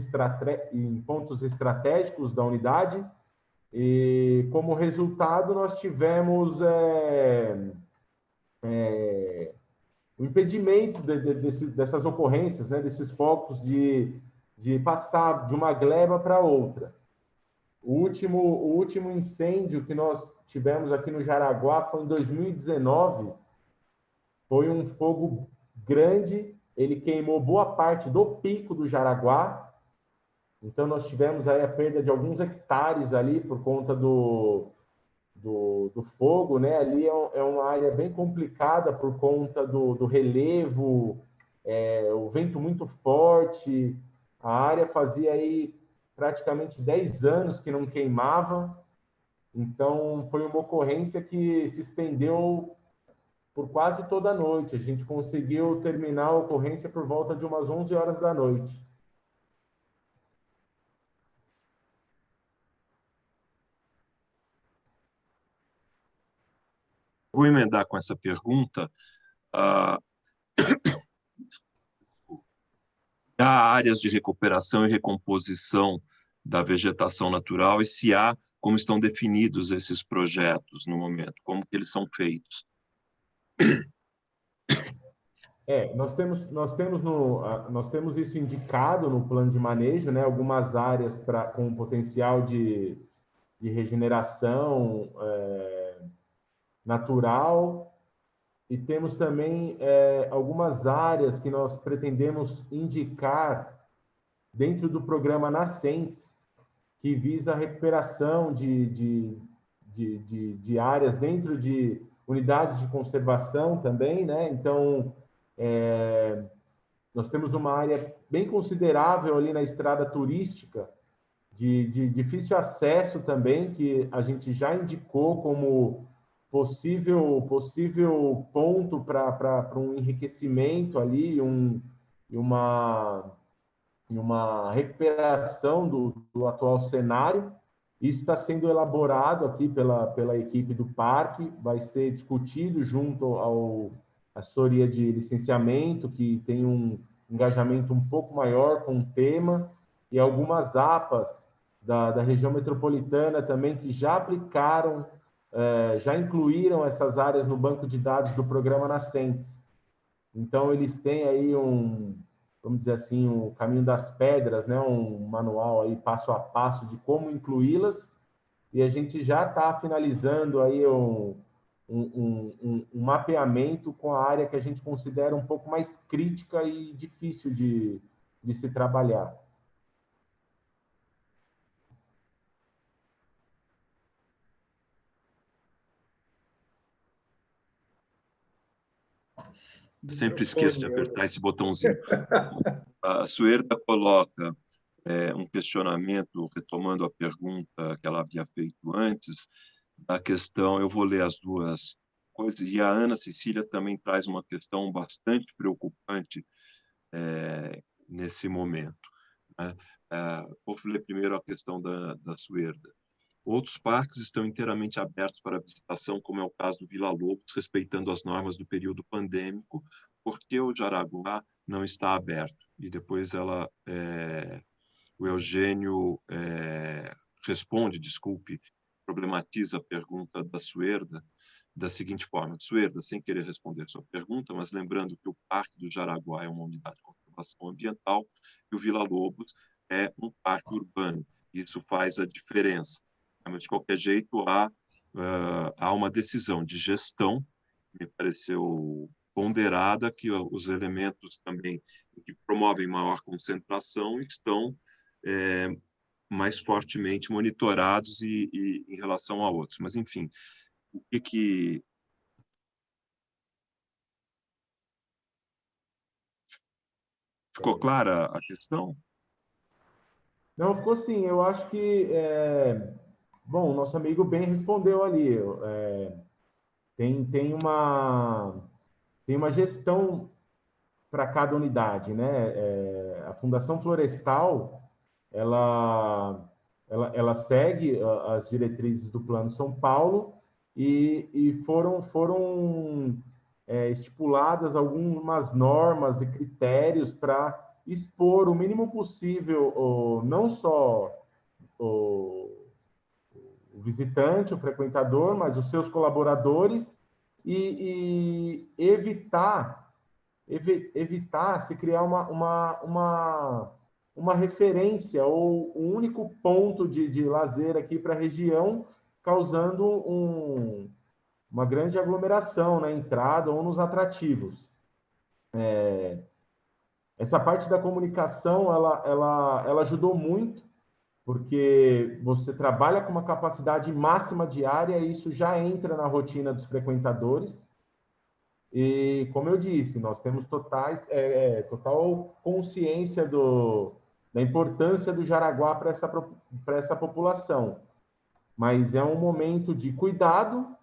estratégicos da unidade, e, como resultado, nós tivemos o impedimento dessas ocorrências, né, desses focos de passar de uma gleba para outra. O último incêndio que nós tivemos aqui no Jaraguá foi em 2019. Foi um fogo grande, ele queimou boa parte do pico do Jaraguá. Então, nós tivemos aí a perda de alguns hectares ali por conta do fogo, né? Ali é uma área bem complicada por conta do relevo, o vento muito forte. A área fazia aí praticamente 10 anos que não queimava. Então, foi uma ocorrência que se estendeu por quase toda a noite. A gente conseguiu terminar a ocorrência por volta de umas 11 horas da noite. Vou emendar com essa pergunta. Há áreas de recuperação e recomposição da vegetação natural, e se há, como estão definidos esses projetos no momento, como que eles são feitos? Nós temos isso indicado no plano de manejo, né? Algumas áreas com potencial de regeneração natural, e temos também algumas áreas que nós pretendemos indicar dentro do programa Nascentes, que visa a recuperação de áreas dentro de unidades de conservação também, né? Então, nós temos uma área bem considerável ali na estrada turística, de difícil acesso também, que a gente já indicou como possível ponto para um enriquecimento ali, e uma recuperação do atual cenário. Isso está sendo elaborado aqui pela equipe do parque, vai ser discutido junto à assessoria de licenciamento, que tem um engajamento um pouco maior com o tema, e algumas APAs da região metropolitana também, que já aplicaram, já incluíram essas áreas no banco de dados do programa Nascentes. Então, eles têm aí vamos dizer assim, o caminho das pedras, né? Um manual aí passo a passo de como incluí-las, e a gente já está finalizando aí um mapeamento com a área que a gente considera um pouco mais crítica e difícil de se trabalhar. Sempre esqueço de apertar esse botãozinho. A Suerda coloca um questionamento, retomando a pergunta que ela havia feito antes, da questão, eu vou ler as duas coisas, e a Ana Cecília também traz uma questão bastante preocupante nesse momento, né? Vou ler primeiro a questão da Suerda. Outros parques estão inteiramente abertos para visitação, como é o caso do Vila Lobos, respeitando as normas do período pandêmico. Por que o Jaraguá não está aberto? E depois o Eugênio responde, desculpe, problematiza a pergunta da Suerda, da seguinte forma: Suerda, sem querer responder sua pergunta, mas lembrando que o Parque do Jaraguá é uma unidade de conservação ambiental e o Vila Lobos é um parque urbano. Isso faz a diferença. Mas, de qualquer jeito, há uma decisão de gestão, me pareceu ponderada, que os elementos também que promovem maior concentração estão mais fortemente monitorados e em relação a outros. Mas, enfim, o que ficou clara a questão? Não, ficou sim. Eu acho que, bom, o nosso amigo bem respondeu ali. Tem uma gestão para cada unidade, né? A Fundação Florestal, ela segue as diretrizes do Plano São Paulo e foram estipuladas algumas normas e critérios para expor o mínimo possível, não só o, o visitante, o frequentador, mas os seus colaboradores e evitar se criar uma referência ou um único ponto de lazer aqui para a região, causando uma grande aglomeração na entrada ou nos atrativos. Essa parte da comunicação, ela ajudou muito, porque você trabalha com uma capacidade máxima diária e isso já entra na rotina dos frequentadores. E, como eu disse, nós temos total consciência da importância do Jaraguá para essa população. Mas é um momento de cuidado,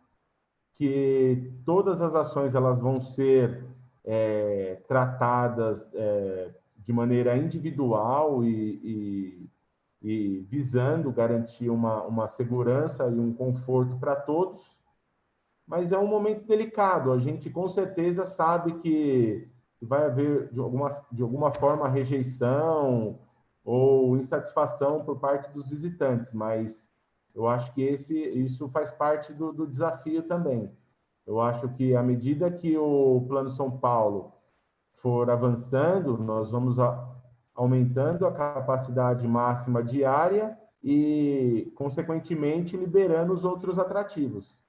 que todas as ações elas vão ser tratadas de maneira individual e visando garantir uma segurança e um conforto para todos, mas é um momento delicado. A gente com certeza sabe que vai haver, de alguma forma, rejeição ou insatisfação por parte dos visitantes, mas eu acho que isso faz parte do desafio também. Eu acho que, à medida que o Plano São Paulo for avançando, nós vamos aumentando a capacidade máxima diária e, consequentemente, liberando os outros atrativos.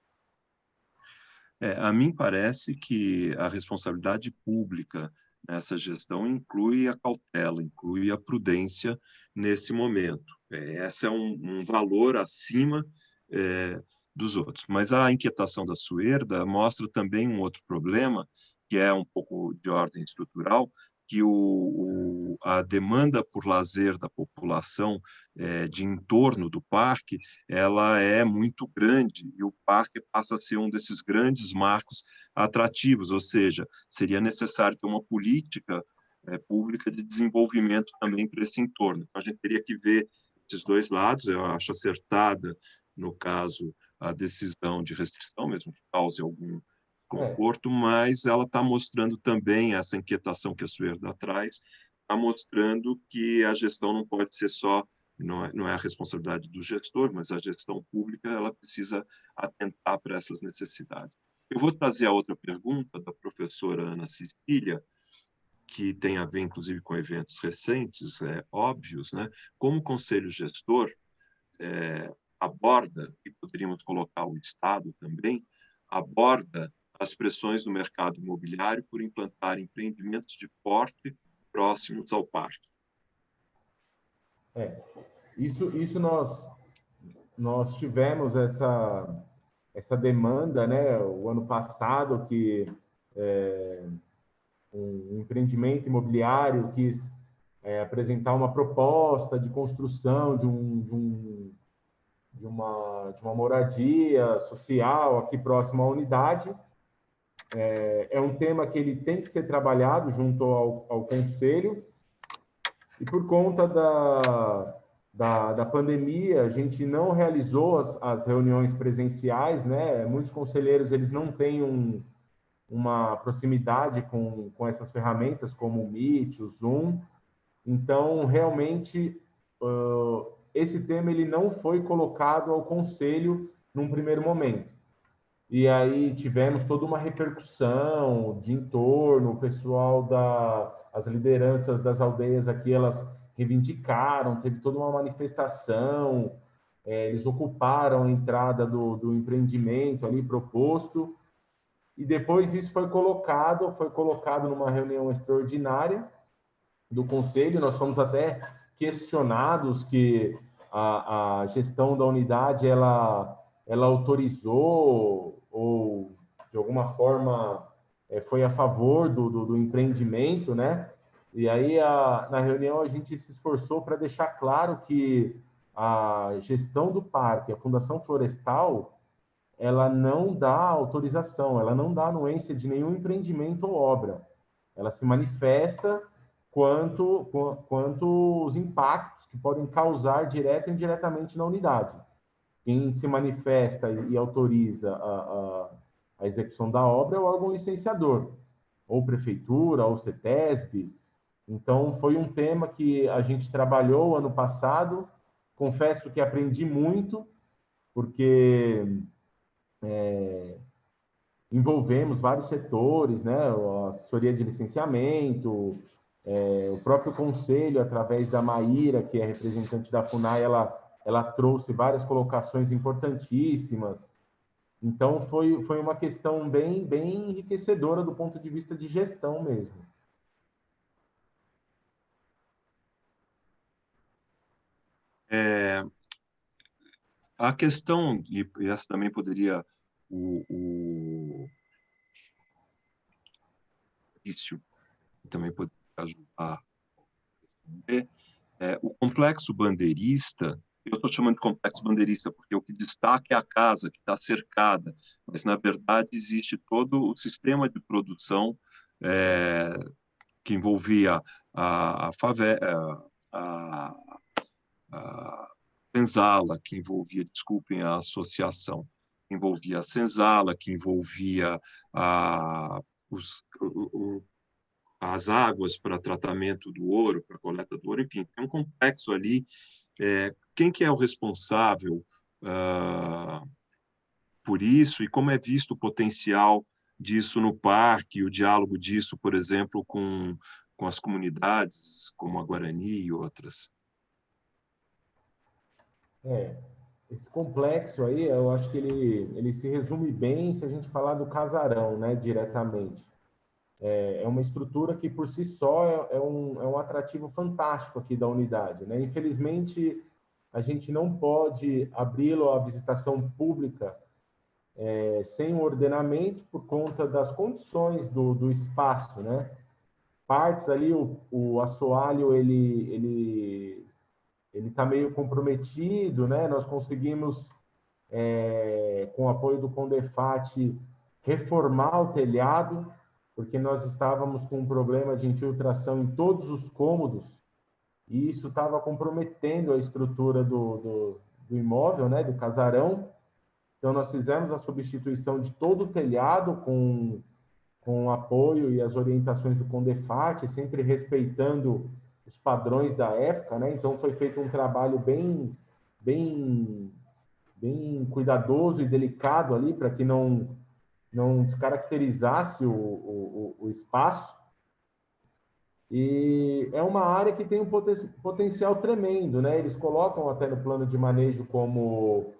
A mim parece que a responsabilidade pública nessa gestão inclui a cautela, inclui a prudência nesse momento. Esse é um valor acima dos outros. Mas a inquietação da Suerda mostra também um outro problema, que é um pouco de ordem estrutural, que a demanda por lazer da população de entorno do parque, ela é muito grande e o parque passa a ser um desses grandes marcos atrativos, ou seja, seria necessário ter uma política pública de desenvolvimento também para esse entorno. Então, a gente teria que ver esses dois lados. Eu acho acertada, no caso, a decisão de restrição, mesmo que cause algum conforto, mas ela está mostrando também essa inquietação que a Suerda traz, está mostrando que a gestão não pode ser só, não é a responsabilidade do gestor, mas a gestão pública ela precisa atentar para essas necessidades. Eu vou trazer a outra pergunta da professora Ana Cecília, que tem a ver, inclusive, com eventos recentes, óbvios, né? Como o conselho gestor aborda, e poderíamos colocar o Estado também, aborda as pressões do mercado imobiliário por implantar empreendimentos de porte próximos ao parque. Isso nós tivemos essa demanda, né? O ano passado, que um empreendimento imobiliário quis apresentar uma proposta de construção de uma moradia social aqui próximo à unidade. É um tema que ele tem que ser trabalhado junto ao conselho, e por conta da pandemia, a gente não realizou as reuniões presenciais, né? Muitos conselheiros eles não têm uma proximidade com essas ferramentas, como o Meet, o Zoom. Então, realmente, esse tema ele não foi colocado ao conselho num primeiro momento. e aí tivemos toda uma repercussão de entorno, o pessoal as lideranças das aldeias aqui, elas reivindicaram, teve toda uma manifestação, eles ocuparam a entrada do empreendimento ali proposto, e depois isso foi colocado numa reunião extraordinária do conselho. Nós fomos até questionados que a gestão da unidade ela autorizou ou de alguma forma foi a favor do empreendimento, né? E aí na reunião a gente se esforçou para deixar claro que a gestão do parque, a Fundação Florestal, ela não dá autorização, ela não dá anuência de nenhum empreendimento ou obra. Ela se manifesta quanto os impactos que podem causar direto e indiretamente na unidade. Quem se manifesta e autoriza a execução da obra é o órgão licenciador, ou prefeitura, ou CETESB. Então, foi um tema que a gente trabalhou ano passado. Confesso que aprendi muito, porque envolvemos vários setores, né? A assessoria de licenciamento, o próprio conselho, através da Maíra, que é representante da FUNAI, ela trouxe várias colocações importantíssimas. Então, foi uma questão bem enriquecedora do ponto de vista de gestão mesmo. A questão, e essa também poderia o Maurício também poderia ajudar, o complexo bandeirista. Eu estou chamando de complexo bandeirista porque o que destaca é a casa que está cercada, mas na verdade existe todo o sistema de produção que envolvia a favela, a senzala, que envolvia, desculpem a associação, envolvia a senzala, que envolvia as águas para tratamento do ouro, para coleta do ouro, enfim, tem um complexo ali. Quem que é o responsável por isso e como é visto o potencial disso no parque, o diálogo disso, por exemplo, com as comunidades, como a Guarani e outras? Esse complexo aí, eu acho que ele se resume bem se a gente falar do casarão, né, diretamente. É uma estrutura que, por si só, é um atrativo fantástico aqui da unidade, né? Infelizmente, a gente não pode abri-lo à visitação pública sem um ordenamento por conta das condições do espaço, né? Partes ali, o assoalho, ele está meio comprometido, né? Nós conseguimos, com o apoio do Condefat, reformar o telhado, porque nós estávamos com um problema de infiltração em todos os cômodos, e isso estava comprometendo a estrutura do imóvel, né? Do casarão. Então, nós fizemos a substituição de todo o telhado com o apoio e as orientações do Condefat, sempre respeitando os padrões da época, né? Então, foi feito um trabalho bem cuidadoso e delicado ali, para que não descaracterizasse o espaço. E é uma área que tem um potencial tremendo, né? Eles colocam até no plano de manejo como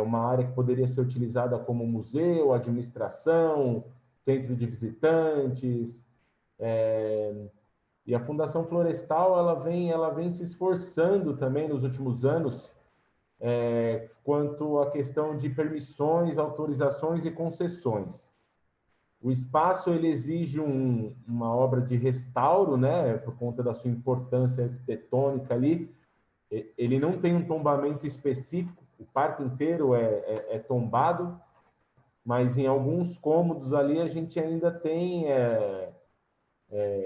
uma área que poderia ser utilizada como museu, administração, centro de visitantes. E a Fundação Florestal ela vem se esforçando também nos últimos anos quanto à questão de permissões, autorizações e concessões. O espaço ele exige uma obra de restauro, né, por conta da sua importância arquitetônica ali. Ele não tem um tombamento específico, o parque inteiro é tombado, mas em alguns cômodos ali a gente ainda tem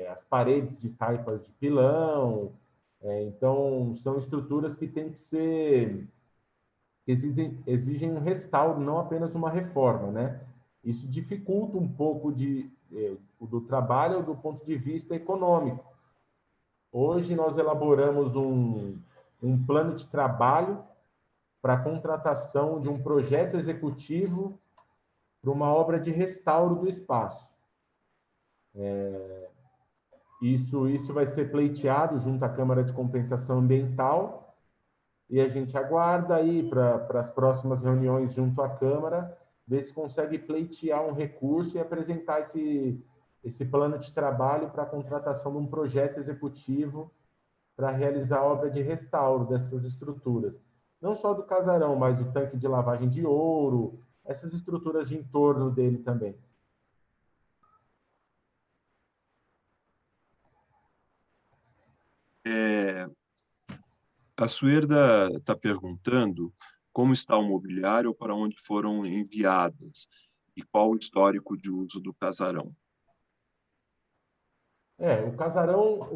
as paredes de taipas de pilão. Então, são estruturas que têm que ser exigem um restauro, não apenas uma reforma, né? Isso dificulta um pouco do trabalho do ponto de vista econômico. Hoje nós elaboramos um plano de trabalho para a contratação de um projeto executivo para uma obra de restauro do espaço. Isso vai ser pleiteado junto à Câmara de Compensação Ambiental e a gente aguarda aí para as próximas reuniões junto à Câmara, ver se consegue pleitear um recurso e apresentar esse plano de trabalho para a contratação de um projeto executivo para realizar a obra de restauro dessas estruturas. Não só do casarão, mas o tanque de lavagem de ouro, essas estruturas de entorno dele também. A Suerda está perguntando como está o mobiliário ou para onde foram enviadas e qual o histórico de uso do casarão. O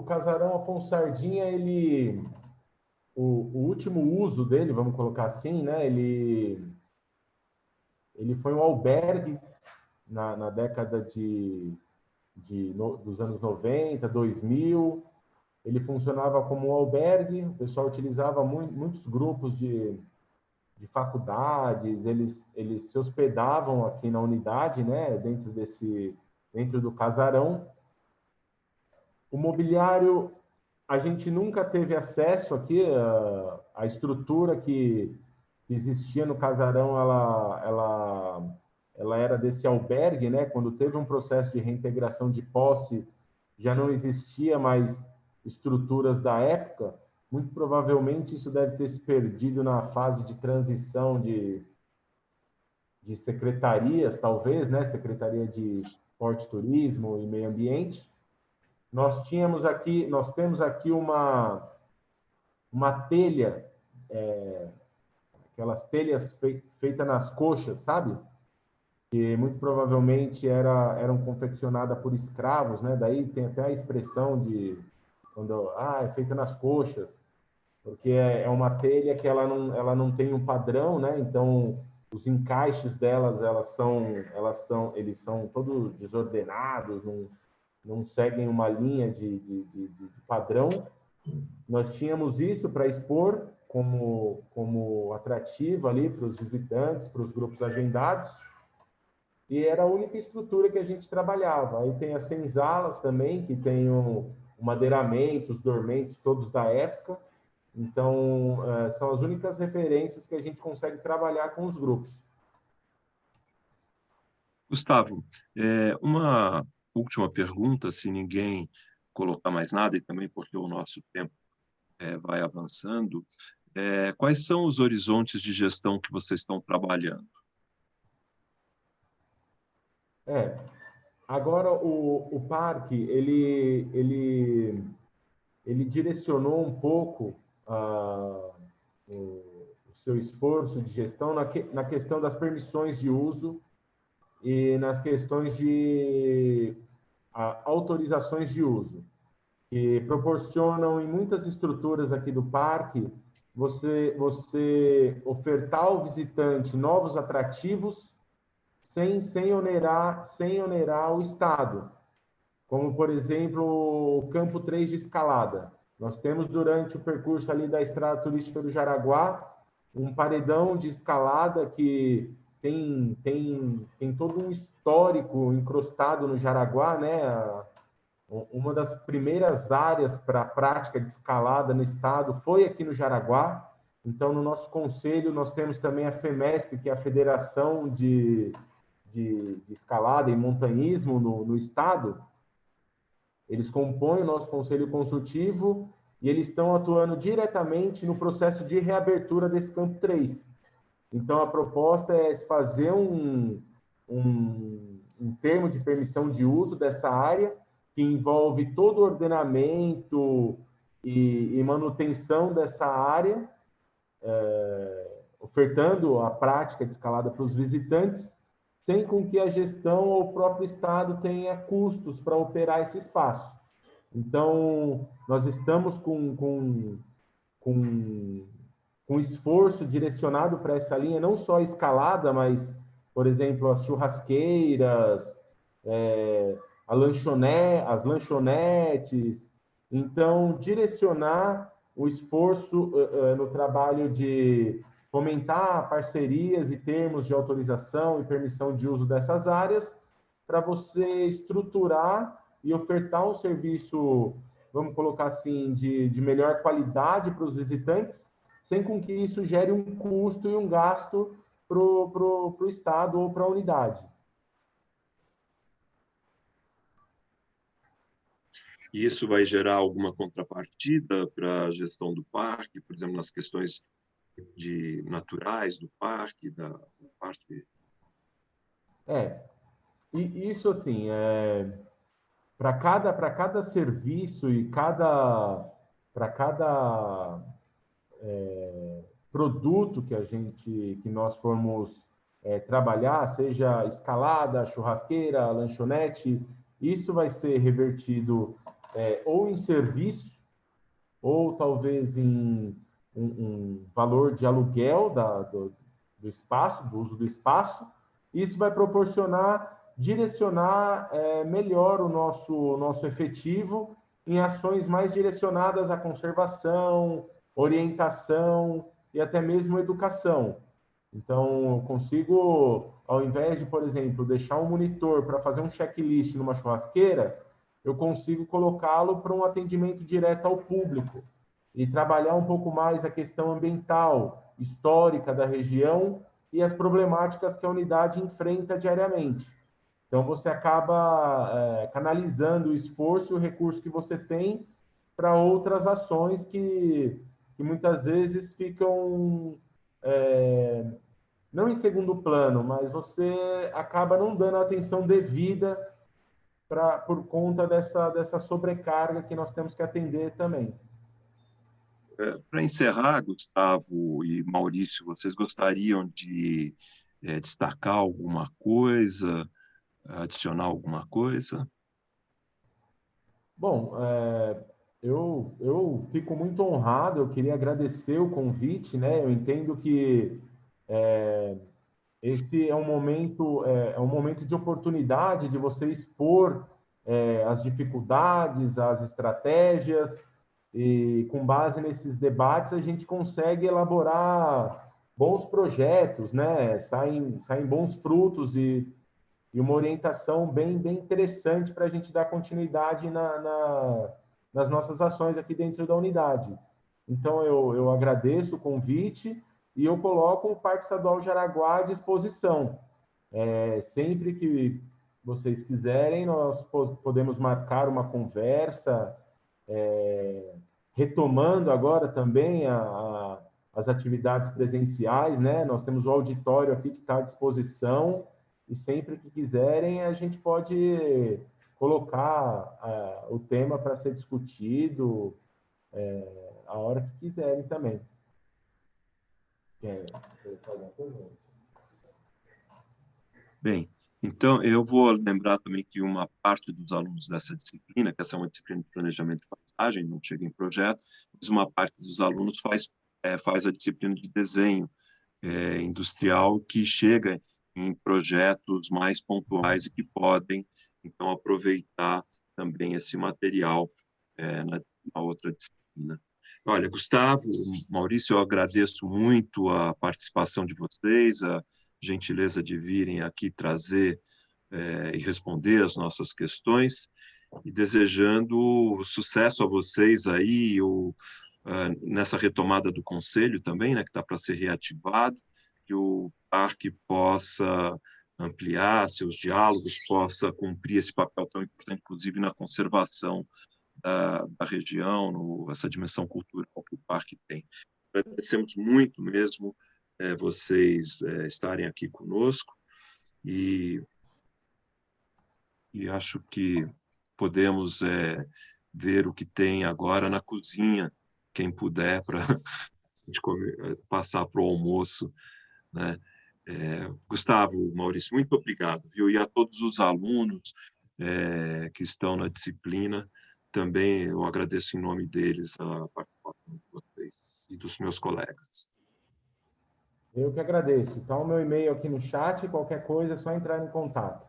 casarão Afonso Sardinha, o último uso dele, vamos colocar assim, né? Ele foi um albergue na década dos anos 90, 2000. Ele funcionava como um albergue, o pessoal utilizava muitos grupos de faculdades, eles se hospedavam aqui na unidade, né? Dentro do casarão. O mobiliário, a gente nunca teve acesso aqui, a estrutura que existia no casarão, ela era desse albergue, né? Quando teve um processo de reintegração de posse, já não existia mais estruturas da época. Muito provavelmente isso deve ter se perdido na fase de transição de secretarias, talvez, né? Secretaria de Porto, Turismo e Meio Ambiente. Nós temos aqui uma telha, aquelas telhas feitas nas coxas, sabe? Que muito provavelmente eram confeccionadas por escravos, né? Daí tem até a expressão de quando é feita nas coxas, porque é uma telha que ela não tem um padrão, né? Então os encaixes delas eles são todos desordenados, não seguem uma linha de padrão. Nós tínhamos isso para expor como atrativo ali para os visitantes, para os grupos agendados, e era a única estrutura que a gente trabalhava. Aí tem as senzalas também, que tem o madeiramento, os dormentes todos da época. Então, são as únicas referências que a gente consegue trabalhar com os grupos. Gustavo, uma última pergunta, se ninguém colocar mais nada, e também porque o nosso tempo vai avançando, quais são os horizontes de gestão que vocês estão trabalhando? Agora o parque, ele direcionou um pouco o seu esforço de gestão na questão das permissões de uso e nas questões de autorizações de uso, que proporcionam em muitas estruturas aqui do parque você ofertar ao visitante novos atrativos sem onerar o Estado. Como, por exemplo, o Campo 3 de escalada. Nós temos, durante o percurso ali da Estrada Turística do Jaraguá, um paredão de escalada que tem todo um histórico encrustado no Jaraguá, né? Uma das primeiras áreas para a prática de escalada no estado foi aqui no Jaraguá. Então, no nosso conselho, nós temos também a FEMESP, que é a Federação de Escalada e Montanhismo no estado. Eles compõem o nosso conselho consultivo e eles estão atuando diretamente no processo de reabertura desse Campo 3. Então, a proposta é fazer um termo de permissão de uso dessa área, que envolve todo o ordenamento e manutenção dessa área, ofertando a prática de escalada para os visitantes, sem com que a gestão ou o próprio Estado tenha custos para operar esse espaço. Então, nós estamos com esforço direcionado para essa linha, não só a escalada, mas, por exemplo, as churrasqueiras, as lanchonetes. Então, direcionar o esforço no trabalho de fomentar parcerias e termos de autorização e permissão de uso dessas áreas para você estruturar e ofertar um serviço, vamos colocar assim, de melhor qualidade para os visitantes, sem com que isso gere um custo e um gasto para o Estado ou para a unidade. E isso vai gerar alguma contrapartida para a gestão do parque, por exemplo, nas questões naturais do parque, da parte... E isso assim, para cada serviço e para cada produto que nós formos trabalhar, seja escalada, churrasqueira, lanchonete, isso vai ser revertido ou em serviço, ou talvez em um valor de aluguel do espaço, do uso do espaço. Isso vai proporcionar, direcionar melhor o nosso efetivo em ações mais direcionadas à conservação, orientação e até mesmo educação. Então, eu consigo, ao invés de, por exemplo, deixar um monitor para fazer um checklist numa churrasqueira, eu consigo colocá-lo para um atendimento direto ao público e trabalhar um pouco mais a questão ambiental, histórica da região e as problemáticas que a unidade enfrenta diariamente. Então, você acaba canalizando o esforço e o recurso que você tem para outras ações que muitas vezes ficam não em segundo plano, mas você acaba não dando a atenção devida por conta dessa sobrecarga que nós temos que atender também. Para encerrar, Gustavo e Maurício, vocês gostariam de destacar alguma coisa, adicionar alguma coisa? Bom, eu fico muito honrado, eu queria agradecer o convite, né? Eu entendo que esse é um momento de oportunidade de você expor as dificuldades, as estratégias, e com base nesses debates a gente consegue elaborar bons projetos, né? Saem bons frutos e uma orientação bem interessante para a gente dar continuidade nas nossas ações aqui dentro da unidade. Então, eu agradeço o convite e eu coloco o Parque Estadual Jaraguá à disposição. Sempre que vocês quiserem, nós podemos marcar uma conversa, retomando agora também as atividades presenciais, né? Nós temos o auditório aqui que está à disposição e sempre que quiserem a gente pode colocar o tema para ser discutido a hora que quiserem também. Bem, então eu vou lembrar também que uma parte dos alunos dessa disciplina, que essa é uma disciplina de planejamento de paisagem, não chega em projeto, mas uma parte dos alunos faz a disciplina de desenho industrial, que chega em projetos mais pontuais e que podem, então, aproveitar também esse material na outra disciplina. Olha, Gustavo, Maurício, eu agradeço muito a participação de vocês, a gentileza de virem aqui trazer e responder as nossas questões, e desejando sucesso a vocês aí, nessa retomada do Conselho também, né, que está para ser reativado, que o parque possa ampliar seus diálogos, possa cumprir esse papel tão importante, inclusive na conservação da região, essa dimensão cultural que o parque tem. Agradecemos muito mesmo vocês estarem aqui conosco e acho que podemos ver o que tem agora na cozinha, quem puder, para a gente passar para o almoço, né? Gustavo, Maurício, muito obrigado, viu? E a todos os alunos que estão na disciplina, também eu agradeço em nome deles a participação de vocês e dos meus colegas. Eu que agradeço. Então, o meu e-mail aqui no chat, qualquer coisa é só entrar em contato.